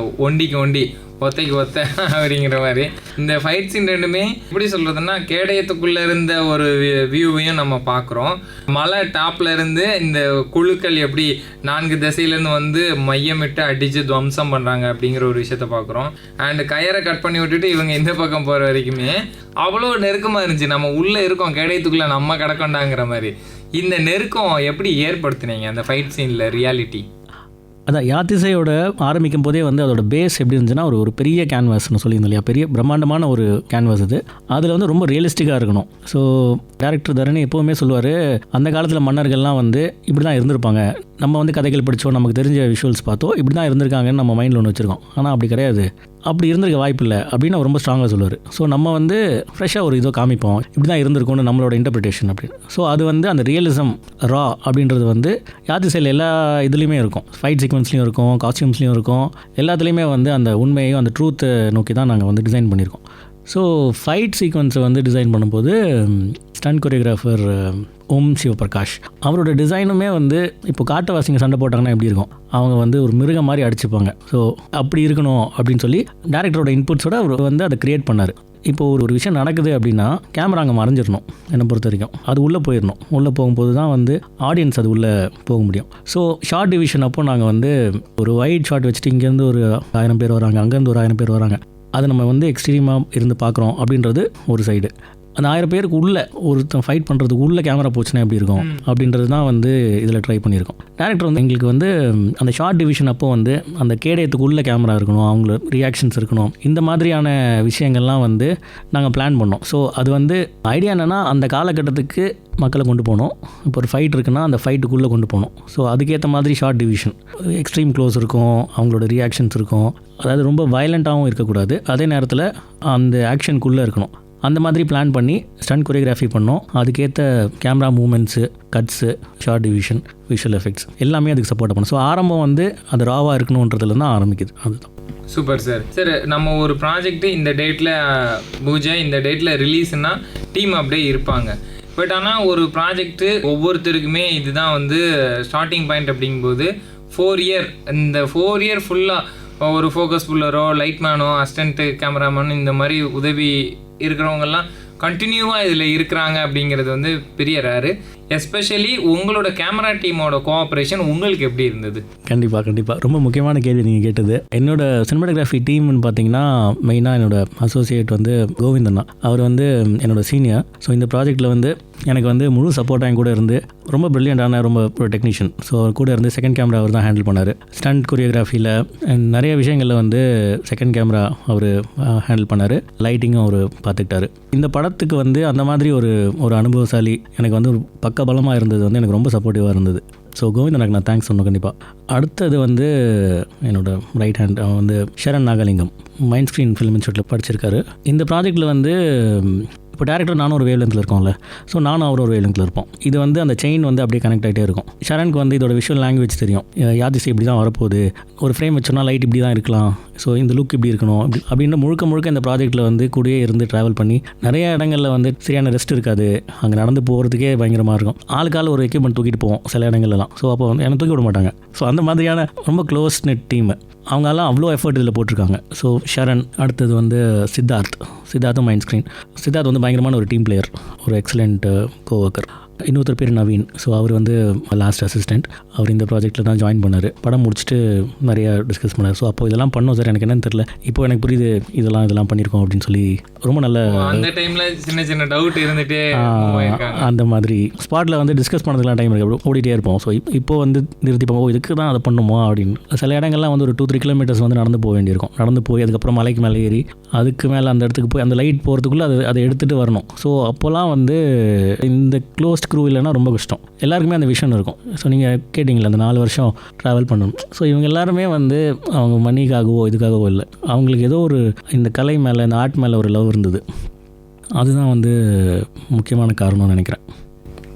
ஒண்டிக்கு ஒண்டி ஒத்தைக்கு ஒத்த அப்படிங்கிற மாதிரி இந்த ஃபைட் சீன் ரெண்டுமே எப்படி சொல்கிறதுன்னா கேடயத்துக்குள்ளே இருந்த ஒரு வியூவையும் நம்ம பார்க்குறோம். மலை டாப்பில் இருந்து இந்த குழுக்கள் எப்படி 4 திசையிலேருந்து வந்து மையமிட்டு அடித்து துவம்சம் பண்ணுறாங்க அப்படிங்கிற ஒரு விஷயத்த பார்க்குறோம். அண்டு கயரை கட் பண்ணி விட்டுட்டு இவங்க இந்த பக்கம் போகிற வரைக்குமே அவ்வளோ நெருக்கமாக இருந்துச்சு. நம்ம உள்ளே இருக்கோம், கேடயத்துக்குள்ளே நம்ம கிடக்கண்டாங்கிற மாதிரி. இந்த நெருக்கம் எப்படி ஏற்படுத்தினீங்க அந்த ஃபைட் சீனில் ரியாலிட்டி? அதான் யாத்திசையோட ஆரம்பிக்கும் போதே வந்து அதோட பேஸ் எப்படி இருந்துச்சுன்னா ஒரு பெரிய கேன்வாஸ்னு சொல்லியிருந்தோம் இல்லையா, பெரிய பிரம்மாண்டமான ஒரு கேன்வாஸ் அது. அதில் வந்து ரொம்ப ரியலிஸ்டிக்காக இருக்கணும். ஸோ டேரக்டர் தரணி எப்போவுமே சொல்லுவார், அந்த காலத்தில் மன்னர்கள்லாம் வந்து இப்படி தான் இருந்திருப்பாங்க. நம்ம வந்து கதைகள் படித்தோம், நமக்கு தெரிஞ்ச விஷுவல்ஸ் பார்த்தோம், இப்படி தான் இருந்திருக்காங்கன்னு நம்ம மைண்டில் ஒன்று வச்சுருக்கோம். ஆனால் அப்படி கிடையாது, அப்படி இருந்திருக்க வாய்ப்பு இல்லை அப்படின்னு ரொம்ப ஸ்ட்ராங்காக சொல்லுவார். ஸோ நம்ம வந்து ஃப்ரெஷ்ஷாக ஒரு இதோ காமிப்போம், இப்படி தான் இருந்திருக்கும்னு நம்மளோட இன்டர்பிரிட்டேஷன் அப்படின்னு. ஸோ அது வந்து அந்த ரியலிசம் ரா அப்படின்றது வந்து யாத்திசையில் எல்லா இதுலேயுமே இருக்கும். ஃபைட் சீக்வன்ஸ்லையும் இருக்கும், காஸ்டியூம்ஸ்லையும் இருக்கும், எல்லாத்துலேயுமே வந்து அந்த உண்மையையும் அந்த ட்ரூத்தை நோக்கி தான் நாங்கள் வந்து டிசைன் பண்ணியிருக்கோம். ஸோ ஃபைட் சீக்வன்ஸை வந்து டிசைன் பண்ணும்போது ஸ்டண்ட் கொரியோகிராஃபர் ஓம் சிவபிரகாஷ் அவரோட டிசைனுமே வந்து இப்போ காட்டுவாசிங்க சண்டை போட்டாங்கன்னா எப்படி இருக்கும், அவங்க வந்து ஒரு மிருகம் மாதிரி அடிச்சுப்பாங்க. ஸோ அப்படி இருக்கணும் அப்படின்னு சொல்லி டேரக்டரோட இன்புட்ஸோட அவர் வந்து அதை க்ரியேட் பண்ணார். இப்போ ஒரு விஷயம் நடக்குது அப்படின்னா கேமரா அங்கே மறைஞ்சிடணும். என்னை பொறுத்த வரைக்கும் அது உள்ளே போயிடணும். உள்ளே போகும்போது தான் வந்து ஆடியன்ஸ் அது உள்ளே போக முடியும். ஸோ ஷார்ட் டிவிஷன் அப்போ நாங்கள் வந்து ஒரு வைட் ஷாட் வச்சுட்டு இங்கேருந்து ஒரு 1000 பேர் வராங்க, அங்கேருந்து ஒரு 1000 பேர் வராங்க, அதை நம்ம வந்து எக்ஸ்ட்ரீமாக இருந்து பார்க்குறோம் அப்படின்றது ஒரு சைடு. அந்த 1000 பேருக்கு உள்ளே ஒருத்தன் ஃபைட் பண்ணுறதுக்கு உள்ளே கேமரா போச்சுன்னா எப்படி இருக்கும் அப்படின்றது தான் வந்து இதில் ட்ரை பண்ணியிருக்கோம். டேரக்டர் வந்து எங்களுக்கு வந்து அந்த ஷார்ட் டிவிஷன் அப்போ வந்து அந்த கேடயத்துக்கு உள்ளே கேமரா இருக்கணும், அவங்கள ரியாக்ஷன்ஸ் இருக்கணும், இந்த மாதிரியான விஷயங்கள்லாம் வந்து நாங்கள் பிளான் பண்ணோம். ஸோ அது வந்து ஐடியா என்னென்னா அந்த காலகட்டத்துக்கு மக்களை கொண்டு போகணும். இப்போ ஒரு ஃபைட் இருக்குன்னா அந்த ஃபைட்டுக்குள்ளே கொண்டு போகணும். ஸோ அதுக்கேற்ற மாதிரி ஷார்ட் டிவிஷன், எக்ஸ்ட்ரீம் க்ளோஸ் இருக்கும், அவங்களோட ரியாக்ஷன்ஸ் இருக்கும், அதாவது ரொம்ப வயலண்ட்டாகவும் இருக்கக்கூடாது, அதே நேரத்தில் அந்த ஆக்ஷனுக்குள்ளே இருக்கணும். அந்த மாதிரி பிளான் பண்ணி ஸ்டண்ட் கொரியோகிராஃபி பண்ணோம். அதுக்கேற்ற camera moments, cuts, short division, visual effects எல்லாமே அதுக்கு சப்போர்ட் பண்ணோம். ஸோ ஆரம்பம் வந்து அது ராவாக இருக்கணுன்றதுல தான் ஆரம்பிக்குது. அதுதான். Super sir. சார் நம்ம ஒரு ப்ராஜெக்ட்டு இந்த டேட்டில் பூஜை, இந்த டேட்டில் ரிலீஸ்னா டீம் அப்படியே இருப்பாங்க. பட் ஆனால் ஒரு ப்ராஜெக்ட்டு ஒவ்வொருத்தருக்குமே இதுதான் வந்து ஸ்டார்டிங் பாயிண்ட் அப்படிங்கும்போது 4 இயர், இந்த 4 இயர் ஃபுல்லாக ஒரு ஃபோக்கஸ் புல்லரோ, லைட்மேனோ, அசிஸ்டண்ட்டு கேமராமேனோ இந்த மாதிரி உதவி இருக்கிறவங்கெல்லாம் கண்டினியூவாக இதில் இருக்கிறாங்க அப்படிங்கிறது வந்து பெரிய ரேரு. எஸ்பெஷலி உங்களோட கேமரா டீமோட கோஆப்ரேஷன் உங்களுக்கு எப்படி இருந்தது? கண்டிப்பாக ரொம்ப முக்கியமான கேள்வி நீங்கள் கேட்டது. என்னோட சினிமாட்டோகிராஃபி டீம்னு பார்த்தீங்கன்னா மெயினாக என்னோட அசோசியேட் வந்து கோவிந்தண்ணா, அவர் வந்து என்னோட சீனியர். ஸோ இந்த ப்ராஜெக்டில் வந்து எனக்கு வந்து முழு சப்போர்ட்டாக என் கூட இருந்து ரொம்ப ப்ரில்லியண்டான ரொம்ப டெக்னீஷியன். ஸோ அவர் கூட இருந்து செகண்ட் கேமரா அவர் தான் ஹேண்டில் பண்ணார். ஸ்டண்ட் கொரியோகிராஃபியில் நிறைய விஷயங்களில் வந்து செகண்ட் கேமரா அவர் ஹேண்டில் பண்ணார். லைட்டிங்கும் அவர் பார்த்துக்கிட்டாரு. இந்த படத்துக்கு வந்து அந்த மாதிரி ஒரு அனுபவசாலி எனக்கு வந்து ஒரு பக்க பலமாக இருந்தது வந்து எனக்கு ரொம்ப சப்போர்ட்டிவாக இருந்தது. ஸோ கோவிந்தனுக்கு நான் தேங்க்ஸ் சொன்னேன் கண்டிப்பாக. அடுத்தது வந்து என்னோடய ரைட் ஹேண்ட், அவன் வந்து Sharan Nagalingam, mind screen film இன்ஸ்டியூட்டில் படிச்சிருக்காரு. இந்த ப்ராஜெக்டில் வந்து இப்போ டேரக்டர் நானும் ஒரு வேவ்லென்த்தில் இருக்கோம்ல, ஸோ நானும் அவர் ஒரு வேவ்லென்த்தில் இருப்போம். இது வந்து அந்த செயின் வந்து அப்படியே கனெக்ட் ஆகிட்டே இருக்கும். ஷரனுக்கு வந்து இதோட விஷுவல் லாங்குவேஜ் தெரியும், யாதிசை இப்படி தான் வரப்போகுது, ஒரு ஃப்ரேம் வச்சோன்னா லைட் இப்படி தான் இருக்கலாம், ஸோ இந்த லுக் இப்படி இருக்கணும் அப்படின்னு முழுக்க இந்த ப்ராஜெக்ட்டில் வந்து கூடயே இருந்து ட்ராவல் பண்ணி நிறைய இடங்களில் வந்து சரியான ரெஸ்ட் இருக்காது, அங்கே நடந்து போகிறதுக்கே பயங்கரமாக இருக்கும். ஆளுக்கால் ஒரு எக்யூப்மெண்ட் தூக்கிட்டு போவோம் சில இடங்கள்லாம். ஸோ அப்போ வந்து எனக்கு தூக்கி விட மாட்டாங்க. ஸோ அந்த மாதிரியான ரொம்ப க்ளோஸ் நெட் டீம், அவங்கெல்லாம் அவ்வளோ எஃபர்ட் இதில் போட்டிருக்காங்க. ஸோ ஷரண், அடுத்தது வந்து சித்தார்த்தும் மைண்ட் ஸ்க்ரீன். சித்தார்த் வந்து பயங்கரமான ஒரு டீம் பிளேயர், ஒரு எக்ஸலண்ட் கோவர்க்கர். இன்னொருத்தர் பேர் நவீன். ஸோ அவர் வந்து லாஸ்ட் அசிஸ்டண்ட். அவர் இந்த ப்ராஜெக்ட்டில் தான் ஜாயின் பண்ணார். படம் முடிச்சுட்டு நிறையா டிஸ்கஸ் பண்ணார். ஸோ அப்போ இதெல்லாம் பண்ணோம் சார், எனக்கு என்னன்னு தெரியல, இப்போ எனக்கு புரியுது இதெல்லாம் பண்ணியிருக்கோம் அப்படின்னு சொல்லி ரொம்ப நல்ல அந்த டைமில் சின்ன டவுட் இருந்துகிட்டே அந்த மாதிரி ஸ்பாட்டில் வந்து டிஸ்கஸ் பண்ணதுக்கெலாம் டைம் இருக்குது, ஓடிட்டே இருப்போம். ஸோ இப்போ வந்து நிறுத்திப்போம், இதுக்கு தான் அதை பண்ணுமோ அப்படின்னு. சில இடங்கள்லாம் வந்து ஒரு 2-3 கிலோமீட்டர்ஸ் வந்து நடந்து போக வேண்டியிருக்கும். நடந்து போய் அதுக்கப்புறம் மலைக்கு மேலே ஏறி அதுக்கு மேலே அந்த இடத்துக்கு போய் அந்த லைட் போகிறதுக்குள்ளே அதை எடுத்துகிட்டு வரணும். ஸோ அப்போல்லாம் வந்து இந்த க்ளோஸ்ட் க்ரூ இல்லைன்னா ரொம்ப கஷ்டம். எல்லாருக்குமே அந்த விஷயம் இருக்கும். ஸோ நீங்கள் கேட்டிங்களா அந்த 4 வருஷம் ட்ராவல் பண்ணணும். ஸோ இவங்க எல்லாருமே வந்து அவங்க மணிக்காகவோ இதுக்காகவோ இல்லை, அவங்களுக்கு ஏதோ ஒரு இந்த கலை மேலே, இந்த ஆர்ட் மேலே ஒரு லவ் இருந்தது. அதுதான் வந்து முக்கியமான காரணம்னு நினைக்கிறேன்.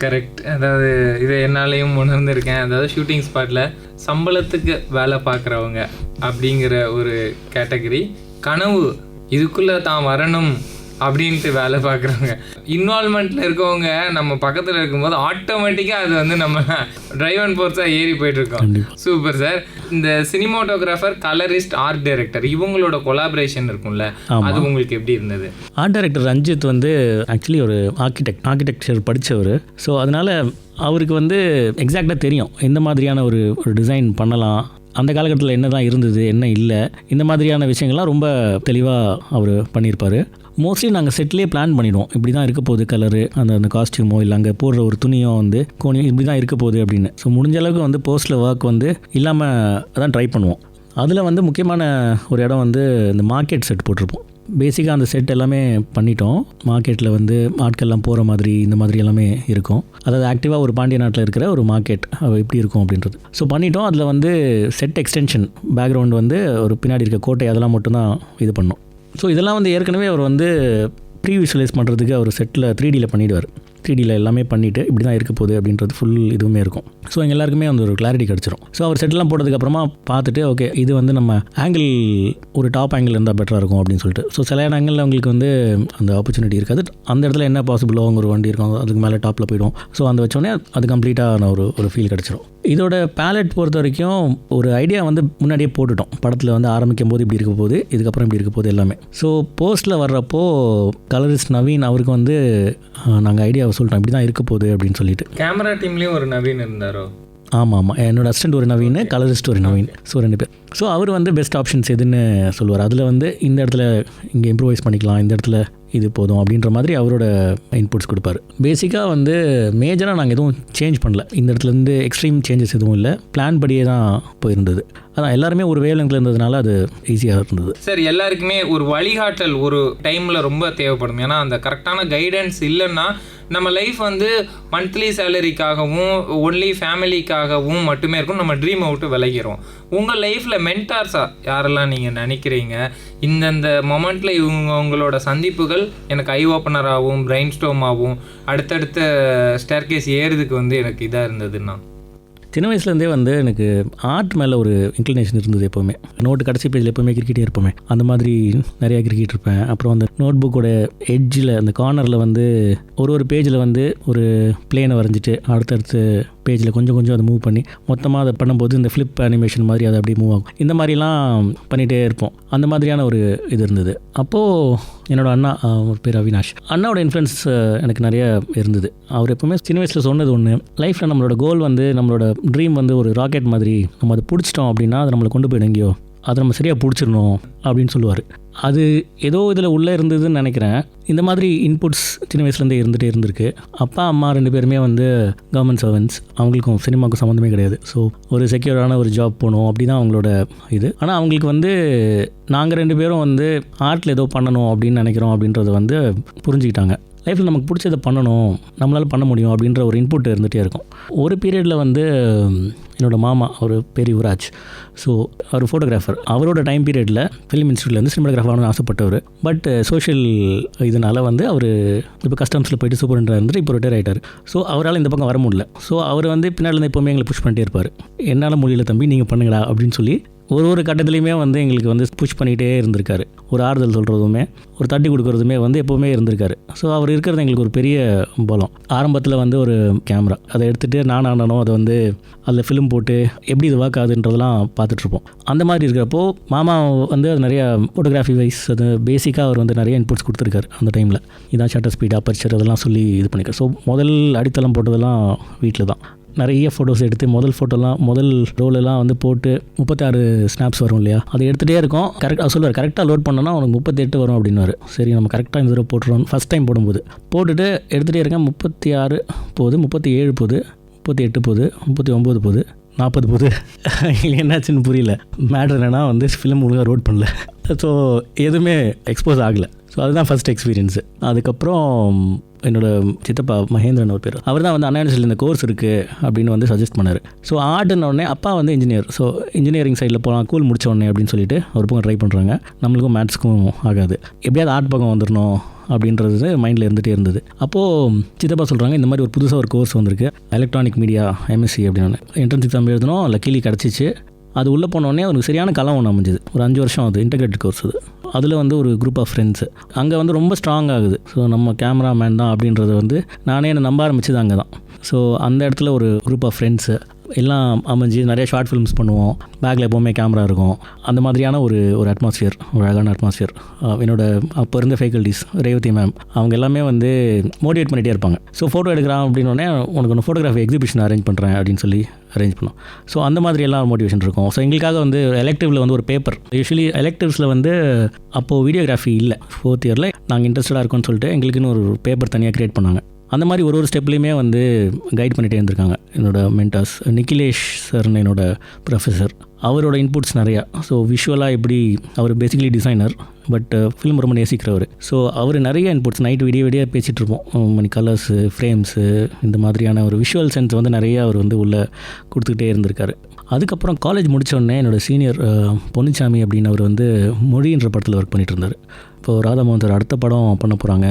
கரெக்ட். அதாவது இதை என்னாலையும் உணர்ந்திருக்கேன். அதாவது ஷூட்டிங் ஸ்பாட்டில் சம்பளத்துக்கு வேலை பார்க்குறவங்க அப்படிங்கிற ஒரு கேட்டகரி, கனவு இதுக்குள்ளே தான் வரணும் அப்படின்ட்டு வேலை பார்க்குறவங்க. இன்வால்மெண்ட்டில் இருக்கவங்க நம்ம பக்கத்தில் இருக்கும்போது ஆட்டோமேட்டிக்காக அது வந்து நம்ம டிரைவ் அண்ட் ஃபோர்ஸாக ஏறி போயிட்டுருக்கோம். Super sir. இந்த சினிமாட்டோகிராஃபர், கலரிஸ்ட், ஆர்ட் டைரக்டர் இவங்களோட கொலாபரேஷன் இருக்கும்ல, அது உங்களுக்கு எப்படி இருந்தது? ஆர்ட் டைரக்டர் ரஞ்சித் வந்து ஆக்சுவலி ஒரு ஆர்கிடெக்சர் படித்தவர். ஸோ அதனால் அவருக்கு வந்து எக்ஸாக்டாக தெரியும் எந்த மாதிரியான ஒரு டிசைன் பண்ணலாம், அந்த காலகட்டத்தில் என்ன தான் இருந்தது என்ன இல்லை, இந்த மாதிரியான விஷயங்கள்லாம் ரொம்ப தெளிவாக அவர் பண்ணியிருப்பார். மோஸ்ட்லி நாங்கள் செட்லேயே பிளான் பண்ணிவிடுவோம், இப்படி தான் இருக்க போகுது கலரு, அந்த காஸ்டியூமோ இல்லை அங்கே போடுற ஒரு துணியோ வந்து கோணியோ இப்படி தான் இருக்க போகுது அப்படின்னு. ஸோ முடிஞ்ச அளவுக்கு வந்து போஸ்ட்டில் ஒர்க் வந்து இல்லாமல் தான் ட்ரை பண்ணுவோம். அதில் வந்து முக்கியமான ஒரு இடம் வந்து இந்த மார்க்கெட் செட் போட்டிருப்போம். பேசிக்காக அந்த செட் எல்லாமே பண்ணிட்டோம். மார்க்கெட்டில் வந்து ஆட்கள்லாம் போகிற மாதிரி இந்த மாதிரி எல்லாமே இருக்கும். அதாவது ஆக்டிவாக ஒரு பாண்டிய நாட்டில் இருக்கிற ஒரு மார்க்கெட் எப்படி இருக்கும் அப்படின்றது. ஸோ பண்ணிட்டோம். அதில் வந்து செட் எக்ஸ்டென்ஷன் பேக்ரவுண்ட் வந்து ஒரு பின்னாடி இருக்க கோட்டை அதெல்லாம் மட்டும்தான் இது பண்ணோம். ஸோ இதெல்லாம் வந்து ஏற்கனவே அவர் வந்து ப்ரீ விஷுவலைஸ் பண்ணுறதுக்கு அவர் செட்டில் 3Dயில் பண்ணிவிடுவார். 3Dயில் எல்லாமே பண்ணிவிட்டு இப்படி தான் இருக்க போகுது அப்படின்றது ஃபுல் இதுவுமே இருக்கும். ஸோ எங்கள் எல்லாருக்குமே வந்து ஒரு கிளாரிட்டி கிடச்சிரும். ஸோ அவர் செட்டெல்லாம் போட்டதுக்கப்புறமா பார்த்துட்டு ஓகே இது வந்து நம்ம ஆங்கிள் ஒரு டாப் ஆங்கிள் இருந்தால் பெட்டராக இருக்கும் அப்படின்னு சொல்லிட்டு. ஸோ சில ஆங்கிளில் அவங்களுக்கு வந்து அந்த ஆப்பர்ச்சுனிட்டி இருக்காது. அந்த இடத்துல என்ன பாசிபிளோ அவங்க ஒரு வண்டி இருக்கும், அதுக்கு மேலே டாப்பில் போயிடும். ஸோ அந்த வச்சோடனே அது கம்ப்ளீட்டாக ஒரு ஃபீல் கிடச்சிரும். இதோட பேலட் பொறுத்த வரைக்கும் ஒரு ஐடியா வந்து முன்னாடியே போட்டுட்டோம். படத்தில் வந்து ஆரம்பிக்கும் போது இப்படி இருக்க போகுது, இதுக்கப்புறம் இப்படி இருக்க போகுது எல்லாமே. ஸோ போஸ்ட்டில் வர்றப்போ கலரிஸ்ட் நவீன் அவருக்கு வந்து நாங்கள் ஐடியாவை சொல்லிட்டோம் இப்படி தான் இருக்க போகுது அப்படின்னு சொல்லிட்டு. கேமரா டீம்லேயும் ஒரு நவீன் இருந்தாரோ? ஆமாம், என்னோடய அசிஸ்டன்ட் ஒரு நவீன், கலரிஸ்ட் ஒரு நவீன். ஸோ 2 பேர். ஸோ அவர் வந்து பெஸ்ட் ஆப்ஷன்ஸ் எதுன்னு சொல்லுவார். அதில் வந்து இந்த இடத்துல இங்கே இம்ப்ரூவைஸ் பண்ணிக்கலாம், இந்த இடத்துல இது போதும் அப்படின்ற மாதிரி அவரோட இன்புட்ஸ் கொடுப்பார். பேசிக்காக வந்து மேஜராக நாங்கள் எதுவும் சேஞ்ச் பண்ணல. இந்த இடத்துலேருந்து எக்ஸ்ட்ரீம் சேஞ்சஸ் எதுவும் இல்லை, பிளான் படியே தான் போயிருந்தது. அதான் எல்லாருமே ஒரு வேலங்கில் இருந்ததுனால அது ஈஸியாக இருந்தது. சார், எல்லாருக்குமே ஒரு வழிகாட்டல் ஒரு டைமில் ரொம்ப தேவைப்படும். ஏன்னா அந்த கரெக்டான கைடன்ஸ் இல்லைன்னா நம்ம லைஃப் வந்து மந்த்லி சேலரிக்காகவும் ஒன்லி ஃபேமிலிக்காகவும் மட்டுமே இருக்கும். நம்ம ட்ரீம் அவுட்டு விளைகிறோம். உங்கள் லைஃப்பில் மென்டார்ஸாக யாரெல்லாம் நீங்கள் நினைக்கிறீங்க? இந்தந்த மொமெண்ட்டில் உங்களோட சந்திப்புகள் எனக்கு ஐ ஓப்பனராகவும் பிரெயின் ஸ்டோமாகவும் அடுத்தடுத்த ஸ்டேர்கேஸ் ஏறுறதுக்கு வந்து எனக்கு இதாக இருந்ததுன்னா, சின்ன வயசுலேருந்தே வந்து எனக்கு ஆர்ட் மேலே ஒரு இன்க்ளினேஷன் இருந்தது. எப்போவுமே நோட்டு கடைசி பேஜில் எப்போவுமே கிரிக்கெட்டே இருப்போமே, அந்த மாதிரி நிறையா கிரிக்கெட் இருப்பேன். அப்புறம் அந்த நோட் புக்கோட எட்ஜில் அந்த கார்னரில் வந்து ஒரு பேஜில் வந்து ஒரு பிளேனை வரைஞ்சிட்டு அடுத்தடுத்து பேஜில் கொஞ்சம் கொஞ்சம் அதை மூவ் பண்ணி மொத்தமாக அதை பண்ணும்போது இந்த ஃப்ளிப் அனிமேஷன் மாதிரி அதை அப்படியே மூவ் ஆகும். இந்த மாதிரிலாம் பண்ணிகிட்டே இருப்போம். அந்த மாதிரியான ஒரு இது இருந்தது. அப்போது என்னோடய அண்ணா, ஒரு பேர் அவினாஷ், அண்ணாவோட இன்ஃப்ளூயன்ஸ் எனக்கு நிறைய இருந்தது. அவர் எப்போவுமே சின்ன வயசில் சொன்னது ஒன்று, லைஃப்பில் நம்மளோட கோல் வந்து நம்மளோட ட்ரீம் வந்து ஒரு ராக்கெட் மாதிரி, நம்ம அதை பிடிச்சிட்டோம் அப்படின்னா அதை நம்மளை கொண்டு போயிடும் எங்கேயோ, அதை நம்ம சரியாக பிடிச்சிடணும் அப்படின்னு சொல்லுவார். அது ஏதோ இதில் உள்ளே இருந்ததுன்னு நினைக்கிறேன். இந்த மாதிரி இன்புட்ஸ் சின்ன வயசுலேருந்தே இருந்திருக்கு. அப்பா அம்மா 2 பேருமே வந்து கவர்மெண்ட் சர்வன்ட்ஸ், அவங்களுக்கும் சினிமாவுக்கும் சம்மந்தமே கிடையாது. ஸோ ஒரு செக்யூரான ஒரு ஜாப் போகணும் அப்படி தான் அவங்களோட இது. ஆனால் அவங்களுக்கு வந்து நாங்கள் 2 பேரும் வந்து ஆர்ட்டில் ஏதோ பண்ணணும் அப்படின்னு நினைக்கிறோம் அப்படின்றத வந்து புரிஞ்சுக்கிட்டாங்க. லைஃப்பில் நமக்கு பிடிச்சதை பண்ணணும், நம்மளால் பண்ண முடியும் அப்படின்ற ஒரு இன்புட் இருந்துகிட்டே இருக்கும். ஒரு பீரியடில் வந்து என்னோடய மாமா, அவர் பேர் யுவராஜ். ஸோ அவர் ஃபோட்டோகிராஃபர். அவரோட டைம் பீரியடில் ஃபிலிம் இன்ஸ்டியூட்லேருந்து சினிமாட்டோகிராஃபர் ஆகணும்னு ஆசைப்பட்டவர். பட் சோஷியல் இதனால் வந்து அவர் இப்போ கஸ்டம்ஸில் போயிட்டு சூப்பரண்டாக இருந்துட்டு இப்போ ரிட்டையர் ஆகிட்டார். ஸோ அவரால் இந்த பக்கம் வர முடியல. ஸோ அவர் வந்து பின்னாடி எப்போவுமே எங்களை புஷ் பண்ணிட்டே இருப்பார். என்னால் முடியல தம்பி, நீங்கள் பண்ணுங்கடா அப்படின்னு சொல்லி ஒரு கட்டத்துலையுமே வந்து எங்களுக்கு வந்து புஷ் பண்ணிகிட்டே இருந்திருக்காரு. ஒரு ஆறுதல் சொல்கிறதுமே ஒரு தட்டி கொடுக்குறதுமே வந்து எப்போவுமே இருந்திருக்காரு. ஸோ அவர் இருக்கிறது எங்களுக்கு ஒரு பெரிய பலம். ஆரம்பத்தில் வந்து ஒரு கேமரா அதை எடுத்துகிட்டு நானும் அதை வந்து அதில் ஃபிலிம் போட்டு எப்படி இது ஒர்க் ஆகுதுன்றதெல்லாம் பார்த்துட்ருப்போம். அந்த மாதிரி இருக்கிறப்போ மாமா வந்து அது நிறையா ஃபோட்டோகிராஃபி வைஸ் அது பேசிக்காக அவர் வந்து நிறைய இன்புட்ஸ் கொடுத்துருக்காரு. அந்த டைமில் இதான் ஷட்டர் ஸ்பீட், அப்பர்ச்சர் அதெல்லாம் சொல்லி இது பண்ணியிருக்காரு. ஸோ முதல் அடித்தளம் போட்டதெல்லாம் வீட்டில் தான். நிறைய ஃபோட்டோஸ் எடுத்து முதல் ரோலெல்லாம் வந்து போட்டு 36 ஸ்னாப்ஸ் வரும் இல்லையா, அதை எடுத்துகிட்டே இருக்கோம். கரெக்டாக சொல்லுவார், கரெக்டாக லோட் பண்ணோன்னா உனக்கு 38 வரும் அப்படின்னுவார். சரி நம்ம கரெக்டாக இந்த தடவை போட்டுருவோம். ஃபஸ்ட் டைம் போடும்போது போட்டுட்டு எடுத்துகிட்டே இருக்கேன். 36 போகுது, 37 போகுது, 38 போகுது, 39 போகுது, 40 போகுது. என்னாச்சுன்னு புரியல. மேட்ரு என்னென்னா வந்து ஃபிலிம் ஒழுங்காக ரோட் பண்ணல. ஸோ எதுவுமே எக்ஸ்போஸ் ஆகலை. ஸோ அதுதான் ஃபஸ்ட் எக்ஸ்பீரியன்ஸு. அதுக்கப்புறம் என்னோடய சித்தப்பா மகேந்திரன் ஒரு பேர், அவர் தான் வந்து அண்ணா யூனிவர்சிட்டியில் இந்த கோர்ஸ் இருக்குது அப்படின்னு வந்து சஜஸ்ட் பண்ணார். ஸோ ஆர்ட்னு உடனே அப்பா வந்து இன்ஜினியர். ஸோ இன்ஜினியரிங் சைடில் போகலாம், கூல் முடிச்ச உடனே அப்படின்னு சொல்லிட்டு ஒரு பக்கம் ட்ரை பண்ணுறாங்க. நம்மளுக்கும் மேத்ஸ்க்கும் ஆகாது, எப்படியாவது ஆர்ட் பக்கம் வந்துடணும் அப்படின்றது மைண்டில் இருந்துகிட்டே இருந்தது. அப்போது சித்தப்பா சொல்கிறாங்க, இந்த மாதிரி ஒரு புதுசாக ஒரு கோர்ஸ் வந்திருக்கு, எலக்ட்ரானிக் மீடியா எம்எஸ்சி அப்படின்னு. என்ட்ரன்ஸ் எக்ஸாம் எழுதணும், லக்கீலி கிடச்சிச்சு. அது உள்ளே போனோடனே அவருக்கு சரியான கலம் ஒன்று அமைஞ்சுது. ஒரு 5 வருஷம் அது இன்டெகிரேட்டட் கோர்ஸ். அது அதில் வந்து ஒரு குரூப் ஆஃப் ஃப்ரெண்ட்ஸு அங்கே வந்து ரொம்ப ஸ்ட்ராங் ஆகுது. ஸோ நம்ம கேமராமேன் தான் அப்படின்றது வந்து நானே என்னை நம்ப ஆரம்பிச்சது அங்கே தான். ஸோ அந்த இடத்துல ஒரு குரூப் ஆஃப் ஃப்ரெண்ட்ஸு எல்லாம் அமைஞ்சு நிறைய ஷார்ட் ஃபிலிம்ஸ் பண்ணுவோம். பேக்கில் எப்போவுமே கேமரா இருக்கும். அந்த மாதிரியான ஒரு அட்மாஸ்ஃபியர், ஒரு அழகான அட்மாஸ்ஃபியர். என்னோட அப்போ இருந்த ஃபேக்கல்டிஸ் ரேவதி மேம் அவங்க எல்லாமே வந்து மோட்டிவேட் பண்ணிகிட்டே இருப்பாங்க. ஸோ ஃபோட்டோ எடுக்கிறான் அப்படின்னோடனே உனக்கு ஒன்று ஃபோட்டோகிராஃபி எக்ஸிபிஷன் அரேஞ்ச் பண்ணுறேன் அப்படின்னு சொல்லி அரேஞ்ச் பண்ணோம். ஸோ அந்த மாதிரி எல்லாம் மோட்டிவேஷன் இருக்கும். ஸோ எங்களுக்காக வந்து எலெக்டிவில் வந்து ஒரு பேப்பர், யூஸ்வலி எலெக்டிவ்ஸில் வந்து அப்போது வீடியோகிராஃபி இல்லை. 4th இயரில் நாங்கள் இன்ட்ரெஸ்டடாக இருக்கோம்னு சொல்லிட்டு எங்களுக்குன்னு ஒரு பேப்பர் தனியாக க்ரியேட் பண்ணாங்க. அந்த மாதிரி ஒரு ஸ்டெப்லேயுமே வந்து கைட் பண்ணிகிட்டே இருந்திருக்காங்க என்னோட மென்டார்ஸ். நிக்கிலேஷ் சார்னு என்னோட ப்ரொஃபஸர், அவரோட இன்புட்ஸ் நிறையா. ஸோ விஷுவலாக எப்படி, அவர் பேசிக்கலி டிசைனர் பட் ஃபிலிம் ரொம்ப நேசிக்கிறவர். ஸோ அவர் நிறைய இன்புட்ஸ், நைட்டு விடிய பேசிகிட்டு இருப்போம். மணி கலர்ஸு, ஃப்ரேம்ஸு, இந்த மாதிரியான ஒரு விஷுவல் சென்ஸ் வந்து நிறையா அவர் வந்து உள்ளே கொடுத்துக்கிட்டே இருந்திருக்காரு. அதுக்கப்புறம் காலேஜ் முடித்தோடனே என்னோடய சீனியர் பொன்னிச்சாமி அப்படின்னு அவர் வந்து மொழின்ற படத்தில் ஒர்க் பண்ணிகிட்டு இருந்தார். இப்போது ராதாமோகன் சார் அடுத்த படம் பண்ண போகிறாங்க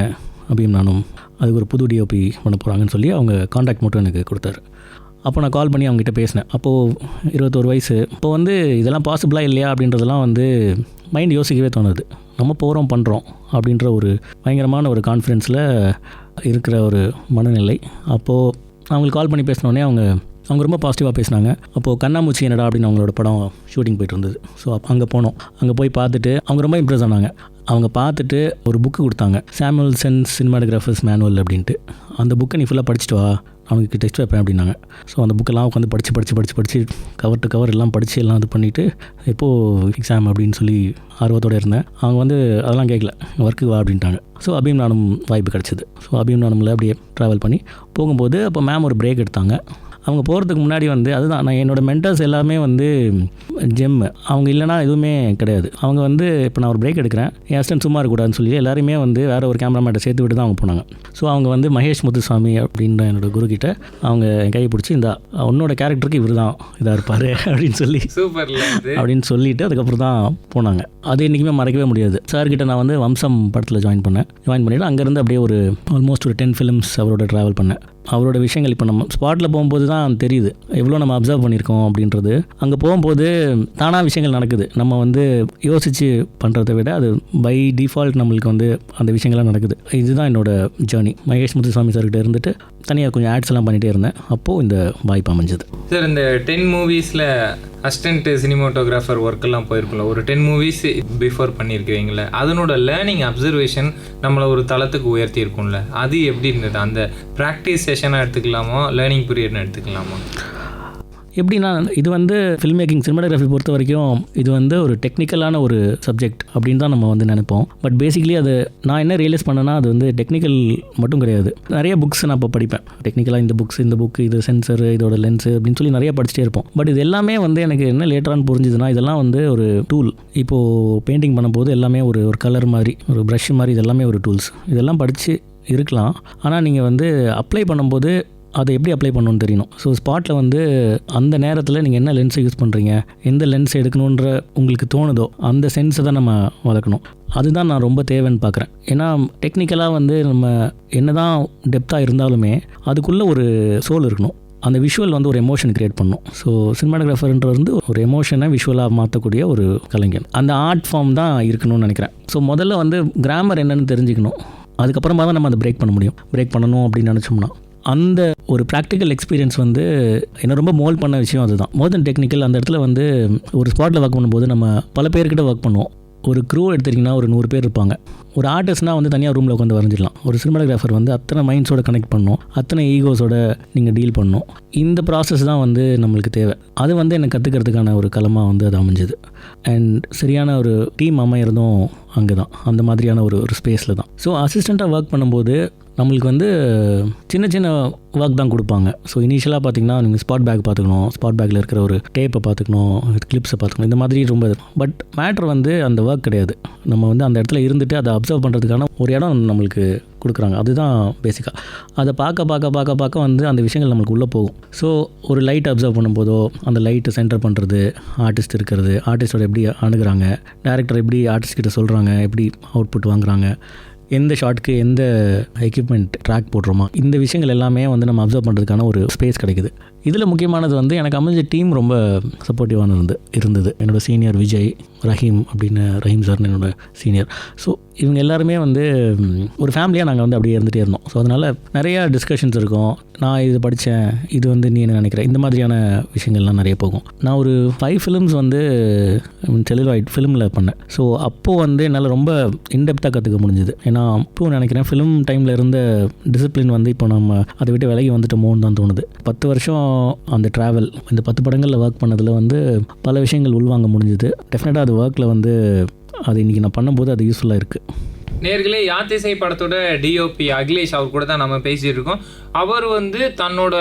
அப்படியும் நானும், அதுக்கு ஒரு புது டிஓபி பண்ண போகிறாங்கன்னு சொல்லி அவங்க காண்டாக்ட் மட்டும் எனக்கு கொடுத்தாரு. அப்போ நான் கால் பண்ணி அவங்ககிட்ட பேசினேன். அப்போது 21 வயசு. இப்போ வந்து இதெல்லாம் பாசிபிளாக இல்லையா அப்படின்றதெல்லாம் வந்து மைண்ட் யோசிக்கவே தோணுது. நம்ம போகிறோம் பண்ணுறோம் அப்படின்ற ஒரு பயங்கரமான ஒரு கான்ஃபிடென்ஸில் இருக்கிற ஒரு மனநிலை. அப்போது அவங்களுக்கு கால் பண்ணி பேசினோடனே அவங்க ரொம்ப பாசிட்டிவாக பேசினாங்க. அப்போது கண்ணாமூச்சி என்னடா அப்படின்னு அவங்களோட படம் ஷூட்டிங் போயிட்டு இருந்தது. ஸோ அங்கே போனோம். அங்கே போய் பார்த்துட்டு அவங்க ரொம்ப இம்ப்ரெஸ் ஆனாங்க. அவங்க பார்த்துட்டு ஒரு புக்கு கொடுத்தாங்க, சாமுவல்சன் சினிமாட்டோகிராஃபர்ஸ் மேனுவல் அப்படின்ட்டு. அந்த புக்கை நீ ஃபுல்லாக படிச்சுட்டு வா, அவனுக்கு டெஸ்ட் வைப்பேன் அப்படின்னாங்க. ஸோ அந்த புக்கெல்லாம் உட்காந்து படித்து கவர் டு கவர் எல்லாம் படித்து எல்லாம் இது பண்ணிவிட்டு எப்போது எக்ஸாம் அப்படின்னு சொல்லி ஆர்வத்தோடு இருந்தேன். அவங்க வந்து அதெல்லாம் கேட்கல, ஒர்க்கு வா அப்படின்ட்டாங்க. ஸோ அபியும் நானும் வாய்ப்பு கிடச்சிது. ஸோ அபியும் நானும்ல அப்படியே ட்ராவல் பண்ணி போகும்போது அப்போ மேம் ஒரு பிரேக் எடுத்தாங்க. அவங்க போகிறதுக்கு முன்னாடி வந்து அதுதான் நான் என்னோடய மென்டர்ஸ் எல்லாமே வந்து ஜெம்மு. அவங்க இல்லைனா எதுவுமே கிடையாது. அவங்க வந்து இப்போ நான் ஒரு பிரேக் எடுக்கிறேன், என் அசிஸ்டன்ட் சும்மா இருக்கக்கூடாதுன்னு சொல்லி எல்லாருமே வந்து வேறு ஒரு கேமராமேட்டை சேர்த்து விட்டு தான் அவங்க போனாங்க. ஸோ அவங்க வந்து மகேஷ் முத்துசாமி அப்படின்ற என்னோடய குருக்கிட்ட அவங்க என் கையை பிடிச்சி, இந்த உன்னோட கேரக்டருக்கு இவர் தான் இதாக இருப்பார் அப்படின்னு சொல்லி அப்படின்னு சொல்லிவிட்டு அதுக்கப்புறம் தான் போனாங்க. அது என்றைக்குமே மறக்கவே முடியாது. சார்கிட்ட நான் வந்து வம்சம் படத்தில் ஜாயின் பண்ணிவிட்டு அங்கேருந்து அப்படியே ஒரு ஆல்மோஸ்ட் ஒரு 10 ஃபிலிம்ஸ் அவரோட ட்ராவல் பண்ணேன். அவரோட விஷயங்கள் இப்போ நம்ம ஸ்பாட்டில் போகும்போது தான் தெரியுது எவ்வளோ நம்ம அப்சர்வ் பண்ணியிருக்கோம் அப்படின்றது. அங்கே போகும்போது தானாக விஷயங்கள் நடக்குது. நம்ம வந்து யோசித்து பண்ணுறதை விட அது பை டிஃபால்ட் நம்மளுக்கு வந்து அந்த விஷயங்கள்லாம் நடக்குது. இதுதான் என்னோட ஜேர்னி. மகேஷ் முத்துசாமி சார்கிட்ட இருந்துட்டு தனியாக கொஞ்சம் ஆட்ஸ் எல்லாம் பண்ணிகிட்டே இருந்தேன். அப்போது இந்த வாய்ப்பு அமைஞ்சது. சார், இந்த 10 மூவிஸில் அசிஸ்டன்ட் சினிமாட்டோகிராஃபர் ஒர்க்கெல்லாம் போயிருக்கும்ல, ஒரு 10 மூவிஸ் பிஃபோர் பண்ணியிருக்கிறீங்களே, அதனோட லேர்னிங் அப்சர்வேஷன் நம்மளை ஒரு தளத்துக்கு உயர்த்தி இருக்கும்ல, அது எப்படி இருந்தது? அந்த ப்ராக்டிஸ் செஷனாக எடுத்துக்கலாமா, லேர்னிங் பீரியட்னு எடுத்துக்கலாமா? எப்படின்னா, இது வந்து ஃபில்ம் மேக்கிங் சினிமாட்டோகிராஃபி பொறுத்த வரைக்கும் இது வந்து ஒரு டெக்னிக்கலான ஒரு சப்ஜெக்ட் அப்படின்னு தான் நம்ம வந்து நினைப்போம். பட் பேசிக்கலி அது நான் என்ன ரியலைஸ் பண்ணேன்னா, அது வந்து டெக்னிக்கல் மட்டும் கிடையாது. நிறைய புக்ஸ் நான் இப்போ படிப்பேன். டெக்னிக்கலாக இந்த புக்கு, இது சென்சர், இதோட லென்ஸு அப்படின்னு சொல்லி நிறைய படிச்சுட்டே இருப்போம். பட் இது எல்லாமே வந்து எனக்கு என்ன லேட்டரானு புரிஞ்சுதுன்னா, இதெல்லாம் வந்து ஒரு டூல். இப்போது பெயிண்டிங் பண்ணும்போது எல்லாமே ஒரு கலர் மாதிரி, ஒரு ப்ரஷ் மாதிரி, இதெல்லாமே ஒரு டூல்ஸ். இதெல்லாம் படித்து இருக்கலாம். ஆனால் நீங்கள் வந்து அப்ளை பண்ணும்போது அதை எப்படி அப்ளை பண்ணணும்னு தெரியணும். ஸோ ஸ்பாட்டில் வந்து அந்த நேரத்தில் நீங்கள் என்ன லென்ஸை யூஸ் பண்ணுறீங்க, எந்த லென்ஸ் எடுக்கணுன்ற உங்களுக்கு தோணுதோ அந்த சென்ஸை தான் நம்ம வளர்க்கணும். அதுதான் நான் ரொம்ப தேவைன்னு பார்க்குறேன். ஏன்னா டெக்னிக்கலாக வந்து நம்ம என்ன தான் டெப்த்தாக இருந்தாலுமே அதுக்குள்ளே ஒரு சோல் இருக்கணும். அந்த விஷுவல் வந்து ஒரு எமோஷன் க்ரியேட் பண்ணணும். ஸோ சினிமாட்டோகிராஃபர்ன்ற வந்து ஒரு எமோஷனை விஷுவலாக மாற்றக்கூடிய ஒரு கலைஞன். அந்த ஆர்ட் ஃபார்ம் தான் இருக்கணும்னு நினைக்கிறேன். ஸோ முதல்ல வந்து கிராமர் என்னென்னு தெரிஞ்சுக்கணும். அதுக்கப்புறமா தான் நம்ம அதை பிரேக் பண்ணணும் அப்படின்னு நினச்சோம்னா. அந்த ஒரு ப்ராக்டிக்கல் எக்ஸ்பீரியன்ஸ் வந்து என்ன ரொம்ப மோல்ட் பண்ண விஷயம் அதுதான். மோர் தென் டெக்னிக்கல். அந்த இடத்துல வந்து ஒரு ஸ்பாட்டில் ஒர்க் பண்ணும்போது நம்ம பல பேர்கிட்ட ஒர்க் பண்ணுவோம். ஒரு க்ரூ எடுத்திங்கன்னா ஒரு 100 பேர் இருப்பாங்க. ஒரு ஆர்டிஸ்ட்னால் வந்து தனியாக ரூமில் உட்காந்து வரைஞ்சிடலாம். ஒரு சினிமாட்டோகிராஃபர் வந்து அத்தனை மைண்ட்ஸோட கனெக்ட் பண்ணணும், அத்தனை ஈகோஸோட நீங்கள் டீல் பண்ணணும். இந்த ப்ராசஸ் தான் வந்து நம்மளுக்கு தேவை. அது வந்து எனக்கு கற்றுக்கிறதுக்கான ஒரு களமாக வந்து அது அமைஞ்சுது. அண்ட் சரியான ஒரு டீம் அமையிறதும் அங்கே தான், அந்த மாதிரியான ஒரு ஸ்பேஸில் தான். ஸோ அசிஸ்டண்ட்டாக ஒர்க் பண்ணும்போது நம்மளுக்கு வந்து சின்ன சின்ன ஒர்க் தான் கொடுப்பாங்க. ஸோ இனிஷியலாக பார்த்தீங்கன்னா நீங்கள் ஸ்பாட் பேக் பார்த்துக்கணும், ஸ்பாட் பேக்கில் இருக்கிற ஒரு டேப்பை பார்த்துக்கணும், கிளிப்ஸை பார்த்துக்கணும், இந்த மாதிரி ரொம்ப. பட் மேட்ரு வந்து அந்த ஒர்க் கிடையாது. நம்ம வந்து அந்த இடத்துல இருந்துட்டு அதை அப்சர்வ் பண்ணுறதுக்கான ஒரு இடம் நம்மளுக்கு கொடுக்குறாங்க. அதுதான் பேசிக்காக. அதை பார்க்க வந்து அந்த விஷயங்கள் நம்மளுக்கு உள்ளே போகும். ஸோ ஒரு லைட் அப்சர்வ் பண்ணும்போதோ அந்த லைட்டை சென்டர் பண்ணுறது, ஆர்டிஸ்ட் இருக்கிறது, ஆர்டிஸ்டோட எப்படி அணுகுறாங்க, டேரக்டர் எப்படி ஆர்டிஸ்ட் கிட்ட சொல்கிறாங்க, எப்படி அவுட்புட் வாங்குறாங்க, எந்த ஷாட்டுக்கு எந்த எக்யூப்மெண்ட் ட்ராக் போடுறோமா, இந்த விஷயங்கள் எல்லாமே வந்து நம்ம அப்சர்வ் பண்ணுறதுக்கான ஒரு ஸ்பேஸ் கிடைக்குது. இதில் முக்கியமானது வந்து எனக்கு அமைஞ்ச டீம் ரொம்ப சப்போர்ட்டிவான இருந்தது. என்னோடய சீனியர் விஜய், ரஹீம் அப்படின்னு, ரஹீம் சார்னு என்னோடய சீனியர். ஸோ இவங்க எல்லாருமே வந்து ஒரு ஃபேமிலியாக நாங்கள் வந்து அப்படியே இருந்துகிட்டே இருந்தோம். ஸோ அதனால் நிறையா டிஸ்கஷன்ஸ் இருக்கும். நான் இது படித்தேன், இது வந்து நீ என்ன நினைக்கிற, இந்த மாதிரியான விஷயங்கள்லாம் நிறைய போகும். நான் ஒரு 5 ஃபிலிம்ஸ் வந்து செல்லுலாய்ட் ஃபிலிமில் பண்ணேன். ஸோ அப்போது வந்து என்னால் ரொம்ப இன்டெப்த்தாக கற்றுக்க முடிஞ்சுது. ஏன்னா இப்போது நினைக்கிறேன் ஃபிலிம் டைமில் இருந்த டிசிப்ளின் வந்து இப்போ நம்ம அதை விட்டு விலகி வந்துட்டோமோன்னு தான் தோணுது. 10 வருஷம் அந்த ட்ராவல், இந்த 10 படங்களில் ஒர்க் பண்ணதில் வந்து பல விஷயங்கள் உள்வாங்க முடிஞ்சுது. டெஃபினட்டாக அது ஒர்க்கில் வந்து அது இன்றைக்கி நான் பண்ணும்போது அது யூஸ்ஃபுல்லாக இருக்குது. நேர்களே, யாத்திசை படத்தோட டிஓபி அகிலேஷ் அவர் கூட தான் நம்ம பேசிகிட்டு இருக்கோம். அவர் வந்து தன்னோட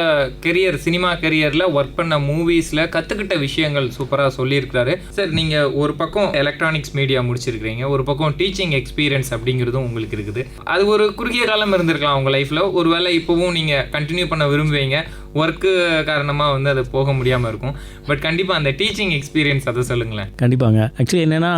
கெரியர், சினிமா கெரியரில் ஒர்க் பண்ண மூவிஸில் கற்றுக்கிட்ட விஷயங்கள் சூப்பராக சொல்லியிருக்கிறாரு. சார், நீங்கள் ஒரு பக்கம் எலக்ட்ரானிக்ஸ் மீடியா முடிச்சிருக்கிறீங்க, ஒரு பக்கம் டீச்சிங் எக்ஸ்பீரியன்ஸ் அப்படிங்கிறதும் உங்களுக்கு இருக்குது. அது ஒரு குறுகிய காலம் இருந்திருக்கலாம் உங்கள் லைஃப்பில். ஒரு வேளை இப்போவும் நீங்கள் கண்டினியூ பண்ண விரும்புவீங்க, ஒர்க்கு காரணமாக வந்து அது போக முடியாமல் இருக்கும். பட் கண்டிப்பாக அந்த டீச்சிங் எக்ஸ்பீரியன்ஸ் அதை சொல்லுங்களேன். கண்டிப்பாங்க. ஆக்சுவலி என்னென்னா,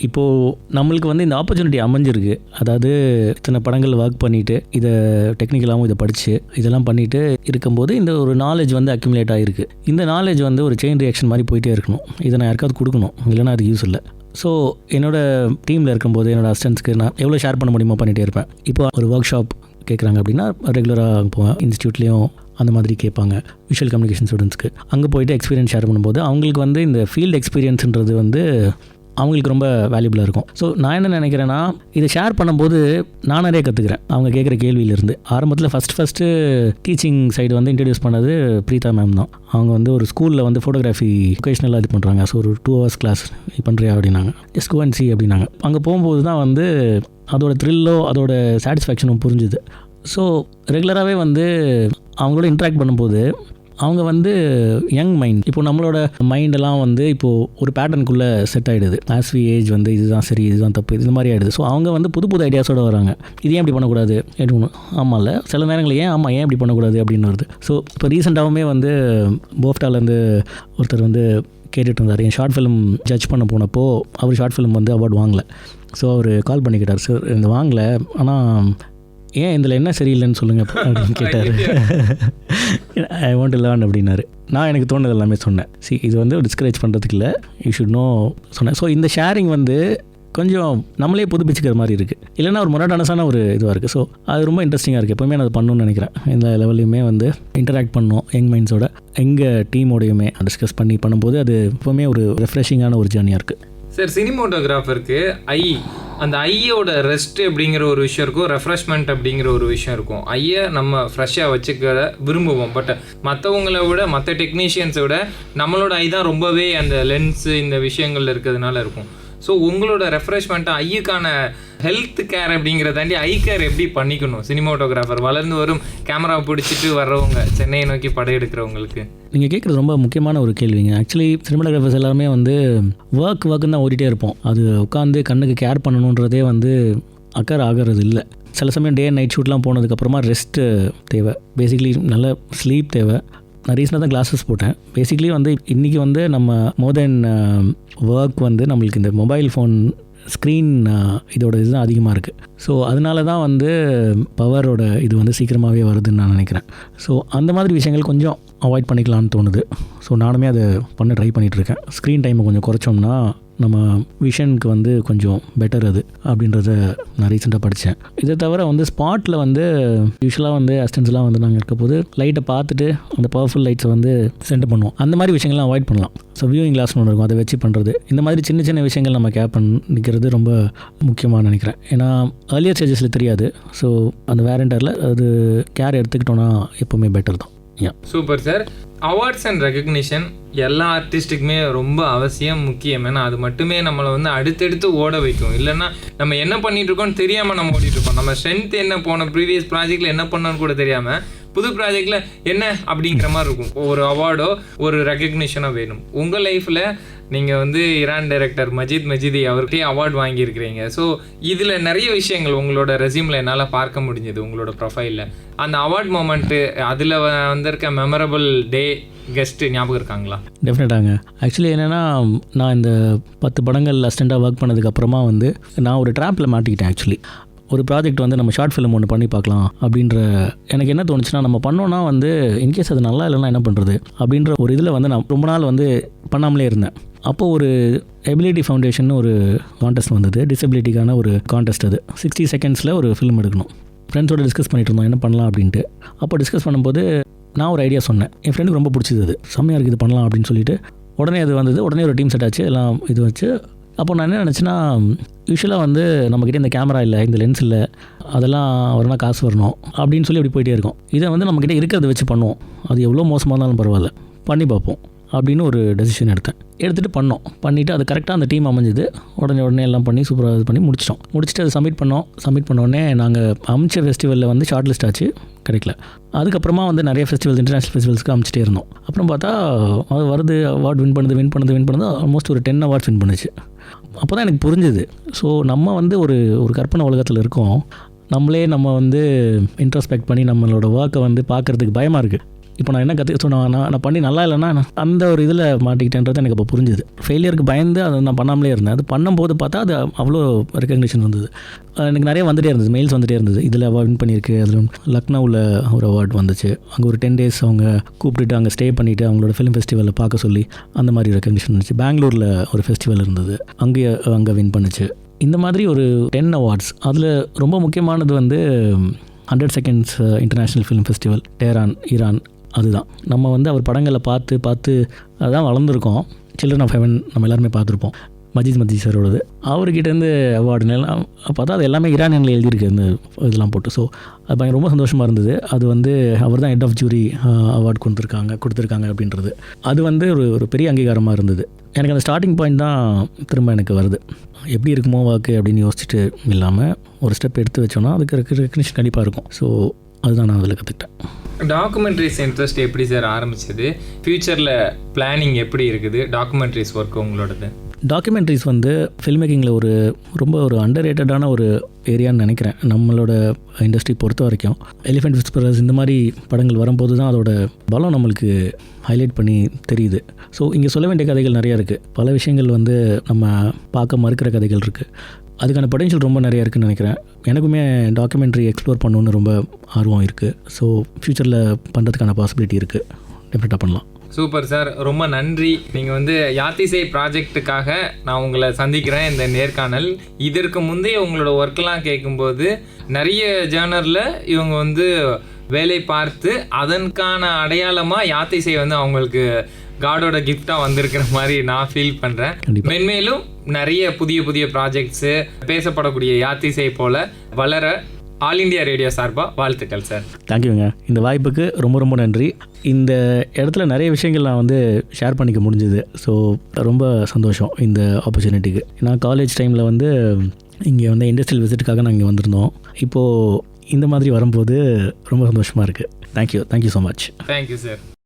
இப்போது நம்மளுக்கு வந்து இந்த ஆப்பர்ச்சுனிட்டி அமைஞ்சிருக்கு. அதாவது இத்தனை படங்கள் ஒர்க் பண்ணிவிட்டு, இதை டெக்னிக்கலாகவும் இதை படித்து இதெல்லாம் பண்ணிட்டு இருக்கும்போது இந்த ஒரு நாலேஜ் வந்து அக்யூமுலேட் ஆகிருக்கு. இந்த நாலேஜ் வந்து ஒரு செயின் ரியாக்ஷன் மாதிரி போயிட்டே இருக்கணும். இதை நான் யாருக்காவது கொடுக்கணும், இல்லைனா அது யூஸ் இல்லை. ஸோ என்னோடய டீமில் இருக்கும்போது என்னோடய அசிஸ்டன்ட்ஸ்க்கு நான் எவ்வளோ ஷேர் பண்ண முடியுமோ பண்ணிகிட்டே இருப்பேன். இப்போ ஒரு ஒர்க் ஷாப் கேட்குறாங்க அப்படின்னா ரெகுலராக போவேன். இன்ஸ்டியூட்லேயும் அந்த மாதிரி கேட்பாங்க, விஷுவல் கம்யூனிகேஷன் ஸ்டூடெண்ட்ஸ்க்கு. அங்கே போயிட்டு எக்ஸ்பீரியன்ஸ் ஷேர் பண்ணும்போது அவங்களுக்கு வந்து இந்த ஃபீல்டு எக்ஸ்பீரியன்ஸுன்றது வந்து அவங்களுக்கு ரொம்ப வேல்யூபிளாக இருக்கும். ஸோ நான் என்ன நினைக்கிறேன்னா, இதை ஷேர் பண்ணும்போது நான் நிறைய கற்றுக்கிறேன் அவங்க கேட்குற கேள்வியிலேருந்து. ஆரம்பத்தில் ஃபஸ்ட்டு டீச்சிங் சைடு வந்து இன்ட்ரடியூஸ் பண்ணது பிரீதா மேம் தான். அவங்க வந்து ஒரு ஸ்கூலில் வந்து ஃபோட்டோகிராஃபி ஒகேஷ்னலாக இது பண்ணுறாங்க. ஸோ ஒரு 2 hours கிளாஸ் பண்ணுறியா அப்படின்னாங்க. ஜஸ்ட் கோ அண்ட் சி அப்படின்னாங்க. அங்கே போகும்போது தான் வந்து அதோட த்ரில்லோ அதோட சாட்டிஸ்ஃபேக்ஷனும் புரிஞ்சுது. ஸோ ரெகுலராகவே வந்து அவங்களோட இன்ட்ராக்ட் பண்ணும்போது அவங்க வந்து யங் மைண்ட், இப்போ நம்மளோட மைண்டெல்லாம் வந்து இப்போது ஒரு பேட்டர்னுக்குள்ளே செட் ஆகிடுது. ஆஸ் வி ஏஜ் வந்து இதுதான் சரி, இதுதான் தப்பு, இது மாதிரி ஆகிடுது. ஸோ அவங்க வந்து புது புது ஐடியாஸோடு வராங்க. இது ஏன் இப்படி பண்ணக்கூடாது எடுக்கணும், ஆமாம் இல்லை சில நேரங்களில் ஏன் இப்படி பண்ணக்கூடாது அப்படின்னு வருது. ஸோ இப்போ ரீசெண்டாகவுமே வந்து போஃப்டாலேருந்து ஒருத்தர் வந்து கேட்டுட்டு இருந்தார். என் ஷார்ட் ஃபிலிம் ஜட்ஜ் பண்ண போனப்போ அவர் ஷார்ட் ஃபிலிம் வந்து அவார்டு வாங்கலை. ஸோ அவர் கால் பண்ணிக்கிட்டார், சார் இந்த வாங்கலை, ஆனால் ஏன் இதில் என்ன சரியில்லைன்னு சொல்லுங்கள் அப்படின்னு கேட்டார். ஐ வாண்ட் டு லேர்ன் அப்படின்னாரு. நான் எனக்கு தோணுது எல்லாமே சொன்னேன். இது வந்து டிஸ்கரேஜ் பண்ணுறதுக்கு இல்லை, யூ ஷுட் நோ சொன்னேன். ஸோ இந்த ஷேரிங் வந்து கொஞ்சம் நம்மளே புதுப்பிச்சுக்கிற மாதிரி இருக்குது, இல்லைன்னா ஒரு முரடானஸான ஒரு இதுவாக இருக்குது. ஸோ அது ரொம்ப இன்ட்ரெஸ்டிங்காக இருக்குது. எப்போவுமே நான் அது பண்ணணும்னு நினைக்கிறேன். இந்த லெவல்லையுமே வந்து இன்டராக்ட் பண்ணணும் யங் மைண்ட்ஸோட, எங்கள் டீமோடையுமே டிஸ்கஸ் பண்ணும்போது அது எப்போவுமே ஒரு ரெஃப்ரெஷிங்கான ஒரு ஜேர்னியாக இருக்குது. சார், சினிமோட்டோகிராஃபருக்கு அந்த ஐயோட ரெஸ்ட் அப்படிங்கிற ஒரு விஷயம் இருக்கும், ரெஃப்ரெஷ்மெண்ட் அப்படிங்கிற ஒரு விஷயம் இருக்கும். ஐயை நம்ம ஃப்ரெஷ்ஷாக வச்சுக்க விரும்புவோம். பட் மற்றவங்கள விட, மற்ற டெக்னீஷியன்ஸை விட நம்மளோட ஐ தான் ரொம்பவே அந்த லென்ஸு இந்த விஷயங்கள் இருக்கிறதுனால இருக்கும். ஸோ உங்களோட ரெஃப்ரெஷ்மெண்ட்டாக ஐயுக்கான ஹெல்த் கேர் அப்படிங்கிறதாண்டி ஐ கேர் எப்படி பண்ணிக்கணும் சினிமாட்டோகிராஃபர், வளர்ந்து வரும் கேமராவை பிடிச்சிட்டு வர்றவங்க, சென்னையை நோக்கி படையெடுக்கிறவங்களுக்கு? நீங்கள் கேட்குறது ரொம்ப முக்கியமான ஒரு கேள்விங்க. ஆக்சுவலி சினிமாட்டோகிராஃபர்ஸ் எல்லாருமே வந்து ஒர்க்குன்னு தான் ஓடிட்டே இருப்போம். அது உட்காந்து கண்ணுக்கு கேர் பண்ணணுன்றதே வந்து அக்கறை ஆகிறது இல்லை. சில சமயம் டே அண்ட் நைட் ஷூட்லாம் போனதுக்கப்புறமா ரெஸ்ட்டு தேவை. பேசிக்லி நல்ல ஸ்லீப் தேவை. நான் ரீசெண்டாக தான் கிளாஸஸ் போட்டேன். பேசிக்லி வந்து இன்றைக்கி வந்து நம்ம மோர் தென் ஒர்க் வந்து நம்மளுக்கு இந்த மொபைல் ஃபோன் ஸ்க்ரீன் இதோட இதுதான் அதிகமாக இருக்குது. ஸோ அதனால தான் வந்து பவரோட இது வந்து சீக்கிரமாகவே வருதுன்னு நான் நினைக்கிறேன். ஸோ அந்த மாதிரி விஷயங்கள் கொஞ்சம் அவாய்ட் பண்ணிக்கலான்னு தோணுது. ஸோ நானுமே அதை ட்ரை பண்ணிகிட்ருக்கேன். ஸ்க்ரீன் டைமை கொஞ்சம் குறைச்சோம்னா நம்ம விஷனுக்கு வந்து கொஞ்சம் பெட்டர் அது அப்படின்றத நான் ரீசெண்டாக படித்தேன். இதை தவிர வந்து ஸ்பாட்டில் வந்து யூஸ்வலாக வந்து அசிஸ்டன்ஸ்லாம் வந்து நாங்கள் இருக்க போது லைட்டை பார்த்துட்டு அந்த பவர்ஃபுல் லைட்ஸை வந்து சென்ட் பண்ணுவோம். அந்த மாதிரி விஷயங்கள்லாம் அவாய்ட் பண்ணலாம். ஸோ வியூவிங் கிளாஸ்னு ஒன்று இருக்கும், அதை வச்சு பண்ணுறது. இந்த மாதிரி சின்ன சின்ன விஷயங்கள் நம்ம கேர் பண்ணிக்கிறது ரொம்ப முக்கியமாக நினைக்கிறேன். ஏன்னா ஏர்லியர் ஸ்டேஜஸில் தெரியாது. ஸோ அந்த வேரண்டரில் அது கேர் எடுத்துக்கிட்டோன்னா எப்போவுமே பெட்டர் தான். Super sir. Awards and recognition எல்லா ஆர்டிஸ்ட்டுக்குமே ரொம்ப அவசியம், முக்கியம். ஏன்னா அது மட்டுமே நம்மளை வந்து அடுத்தடுத்து ஓட வைக்கும். இல்லைன்னா நம்ம என்ன பண்ணிட்டு இருக்கோம்னு தெரியாமல் நம்ம ஓடிட்டு இருப்போம். நம்ம ஸ்ட்ரென்த் என்ன, போன ப்ரீவியஸ் ப்ராஜெக்டில் என்ன பண்ணோன்னு கூட தெரியாமல் புது ப்ராஜெக்டில் என்ன அப்படிங்கிற மாதிரி இருக்கும். ஒரு அவார்டோ ஒரு ரெகக்னிஷனோ வேணும். உங்கள் லைஃப்பில் நீங்கள் வந்து ஈரான் டைரக்டர் மஜித் மஜிதி அவர்கிட்டே அவார்டு வாங்கியிருக்கிறீங்க. ஸோ இதில் நிறைய விஷயங்கள் உங்களோட ரெஸ்யூமில் என்னால் பார்க்க முடிஞ்சது. உங்களோட ப்ரொஃபைலில் அந்த அவார்ட் மொமெண்ட்டு, அதில் வந்திருக்க மெமரபிள் டே, கெஸ்ட்டு ஞாபகம் இருக்காங்களா? டெஃபினட்டாங்க. ஆக்சுவலி என்னென்னா, நான் இந்த 10 படங்கள் அசிஸ்டண்ட்டாக ஒர்க் பண்ணதுக்கப்புறமா வந்து நான் ஒரு ட்ராப்பில் மாட்டிக்கிட்டேன். ஆக்சுவலி ஒரு ப்ராஜெக்ட் வந்து நம்ம ஷார்ட் ஃபிலிம் ஒன்று பண்ணி பார்க்கலாம் அப்படின்ற எனக்கு என்ன தோணுச்சுன்னா, நம்ம பண்ணோன்னா வந்து இன்கேஸ் அது நல்லா இல்லைன்னா என்ன பண்ணுறது அப்படின்ற ஒரு இதில் வந்து நான் ரொம்ப நாள் வந்து பண்ணாமலே இருந்தேன். அப்போது ஒரு எபிலிட்டி ஃபவுண்டேஷன் ஒரு கான்டெஸ்ட் வந்தது, டிசபிலிட்டிக்கான ஒரு கான்டெஸ்ட். அது 60 செகண்ட்ஸில் ஒரு ஃபிலிம் எடுக்கணும். ஃப்ரெண்ட்ஸோடு டிஸ்கஸ் பண்ணிட்டு இருந்தோம் என்ன பண்ணலாம் அப்படின்ட்டு. அப்போ டிஸ்கஸ் பண்ணும்போது நான் ஒரு ஐடியா சொன்னேன், என் ஃப்ரெண்டுக்கு ரொம்ப பிடிச்சது, அது செம்மையாக இருக்குது இது பண்ணலாம் அப்படின்னு சொல்லிட்டு. உடனே அது வந்தது, உடனே ஒரு டீம் செட் ஆச்சு, எல்லாம் இது வச்சு. அப்போ நான் என்ன நினச்சேன்னா, யூஸ்வலாக வந்து நம்மக்கிட்ட இந்த கேமரா இல்லை, இந்த லென்ஸ் இல்லை, அதெல்லாம் வரணும், காசு வரணும் அப்படின்னு சொல்லி அப்படி போயிட்டே இருக்கோம். இதை வந்து நம்மக்கிட்ட இருக்கிறத வச்சு பண்ணுவோம், அது எவ்வளோ மோசமாக இருந்தாலும் பரவாயில்ல, பண்ணி பார்ப்போம் அப்படின்னு ஒரு டெசிஷன் எடுத்துகிட்டு பண்ணிவிட்டு அது கரெக்டாக அந்த டீம் அமைஞ்சுது. உடனே எல்லாம் பண்ணி சூப்பராக இது பண்ணி முடிச்சுட்டு அதை சப்மிட் பண்ணோடனே நாங்கள் அமிச்ச ஃபெஸ்டிவலில் வந்து ஷார்ட் லிஸ்ட் ஆச்சு, கிடைக்கல. அதுக்கப்புறமா வந்து நிறைய ஃபெஸ்டிவல்ஸ், இன்டர்நேஷ்னல் ஃபெஸ்டிவல்ஸ்க்கு அமிச்சிட்டே இருந்தோம். அப்புறம் பார்த்தா அது வருது, அவார்ட் வின் பண்ணுது ஆல்மோஸ்ட் ஒரு 10 அவார்ட்ஸ் வின் பண்ணுச்சு. அப்போ தான் எனக்கு புரிஞ்சுது, ஸோ நம்ம வந்து ஒரு கற்பனை உலகத்தில் இருக்கோம், நம்ம வந்து இன்ட்ரோஸ்பெக்ட் பண்ணி நம்மளோட ஒர்க்கை வந்து பார்க்குறதுக்கு பயமாக இருக்குது. இப்போ நான் என்ன நான் பண்ணி நல்லா இல்லைன்னா அந்த ஒரு இதில் மாட்டிக்கிட்டேன்றது எனக்கு அப்போ புரிஞ்சுது. ஃபெயிலியருக்கு பயந்து அதை நான் பண்ணாமலே இருந்தேன். அது பண்ணும்போது பார்த்தா அது அவ்வளோ ரெக்கக்னிஷன் வந்தது, எனக்கு நிறைய வந்துகிட்டே இருந்தது, மெயில்ஸ் வந்துகிட்டே இருந்தது, இதில் அவார்ட் வின் பண்ணியிருக்கு. அதில் லக்னோவில் ஒரு அவார்ட் வந்துச்சு, அங்கே ஒரு 10 days அவங்க கூப்பிட்டுட்டு அங்கே ஸ்டே பண்ணிவிட்டு அவங்களோட ஃபிலிம் ஃபெஸ்டிவலில் பார்க்க சொல்லி அந்த மாதிரி ரெக்கக்னிஷன் வந்துச்சு. பெங்களூரில் ஒரு ஃபெஸ்டிவல் இருந்தது, அங்கே வின் பண்ணுச்சு. இந்த மாதிரி ஒரு 10 அவார்ட்ஸ். அதில் ரொம்ப முக்கியமானது வந்து 100 seconds international film festival, Tehran, Iran. அதுதான் நம்ம வந்து அவர் படங்களை பார்த்து அதுதான் வளர்ந்துருக்கோம். சில்ட்ரன் ஆஃப் ஹெவன் நம்ம எல்லாருமே பார்த்துருப்போம், மஜித் சாரோடது. அவர்கிட்டேருந்து அவார்டுலாம் பார்த்தா அது எல்லாமே ஈரானியனில் எழுதியிருக்கு இந்த இதெல்லாம் போட்டு. ஸோ அது பயங்கர ரொம்ப சந்தோஷமாக இருந்தது. அது வந்து அவர் தான் ஹெட் ஆஃப் ஜூரி அவார்டு கொடுத்துருக்காங்க அப்படின்றது அது வந்து ஒரு பெரிய அங்கீகாரமாக இருந்தது. எனக்கு அந்த ஸ்டார்டிங் பாயிண்ட் தான் திரும்ப எனக்கு வருது, எப்படி இருக்குமோ வாக்கு அப்படின்னு யோசிச்சுட்டு இல்லாமல் ஒரு ஸ்டெப் எடுத்து வச்சோன்னா அதுக்கு ரெக்கக்னிஷன் கண்டிப்பாக இருக்கும். ஸோ அதுதான் நான் அதில் கற்றுக்கிட்டேன். டாக்குமெண்ட்ரிஸ் இன்ட்ரெஸ்ட் எப்படி சார் ஆரம்பிச்சது? ஃப்யூச்சரில் பிளானிங் எப்படி இருக்குது டாக்குமெண்ட்ரிஸ் ஒர்க் உங்களோடது? டாக்குமெண்ட்ரிஸ் வந்து ஃபில்ம் மேக்கிங்கில் ரொம்ப அண்டர் ரேட்டடான ஒரு ஏரியான்னு நினைக்கிறேன். நம்மளோட இண்டஸ்ட்ரி பொறுத்த வரைக்கும் எலிஃபென்ட் விஸ்பரர்ஸ் இந்த மாதிரி படங்கள் வரும்போது தான் அதோட பலம் நம்மளுக்கு ஹைலைட் பண்ணி தெரியுது. ஸோ இங்கே சொல்ல வேண்டிய கதைகள் நிறையா இருக்குது, பல விஷயங்கள் வந்து நம்ம பார்க்க மறுக்கிற கதைகள் இருக்குது. அதுக்கான பொட்டென்ஷியல் ரொம்ப நிறையா இருக்குதுன்னு நினைக்கிறேன். எனக்குமே டாக்குமெண்ட்ரி எக்ஸ்ப்ளோர் பண்ணணுன்னு ரொம்ப ஆர்வம் இருக்குது. ஸோ ஃப்யூச்சரில் பண்ணுறதுக்கான பாசிபிலிட்டி இருக்குது, டெஃபினட்டாக பண்ணலாம். சூப்பர் சார், ரொம்ப நன்றி. நீங்கள் வந்து யாத்திசை ப்ராஜெக்ட்டுக்காக நான் உங்களை சந்திக்கிறேன் இந்த நேர்காணல். இதற்கு முந்தைய உங்களோட ஒர்க்கெலாம் கேட்கும்போது நிறைய ஜேர்னரில் இவங்க வந்து வேலை பார்த்து அதற்கான அடையாளமாக யாத்திசை வந்து அவங்களுக்கு காடோட கிஃப்டாக வந்திருக்கிற மாதிரி நான் ஃபீல் பண்ணுறேன். மென்மேலும் நிறைய புதிய ப்ராஜெக்ட்ஸு பேசப்படக்கூடிய யாத்திசை போல் வளர ஆல் இண்டியா ரேடியோ சார்பாக வாழ்த்துக்கள் சார். தேங்க்யூங்க, இந்த வாய்ப்புக்கு ரொம்ப நன்றி. இந்த இடத்துல நிறைய விஷயங்கள் நான் வந்து ஷேர் பண்ணிக்க முடிஞ்சுது. ஸோ ரொம்ப சந்தோஷம் இந்த ஆப்பர்ச்சுனிட்டிக்கு. நான் காலேஜ் டைமில் வந்து இங்கே வந்து இண்டஸ்ட்ரியல் விசிட்டுக்காக நான் இங்கே வந்திருந்தோம். இப்போது இந்த மாதிரி வரும்போது ரொம்ப சந்தோஷமாக இருக்குது. Thank you so much. Thank you sir.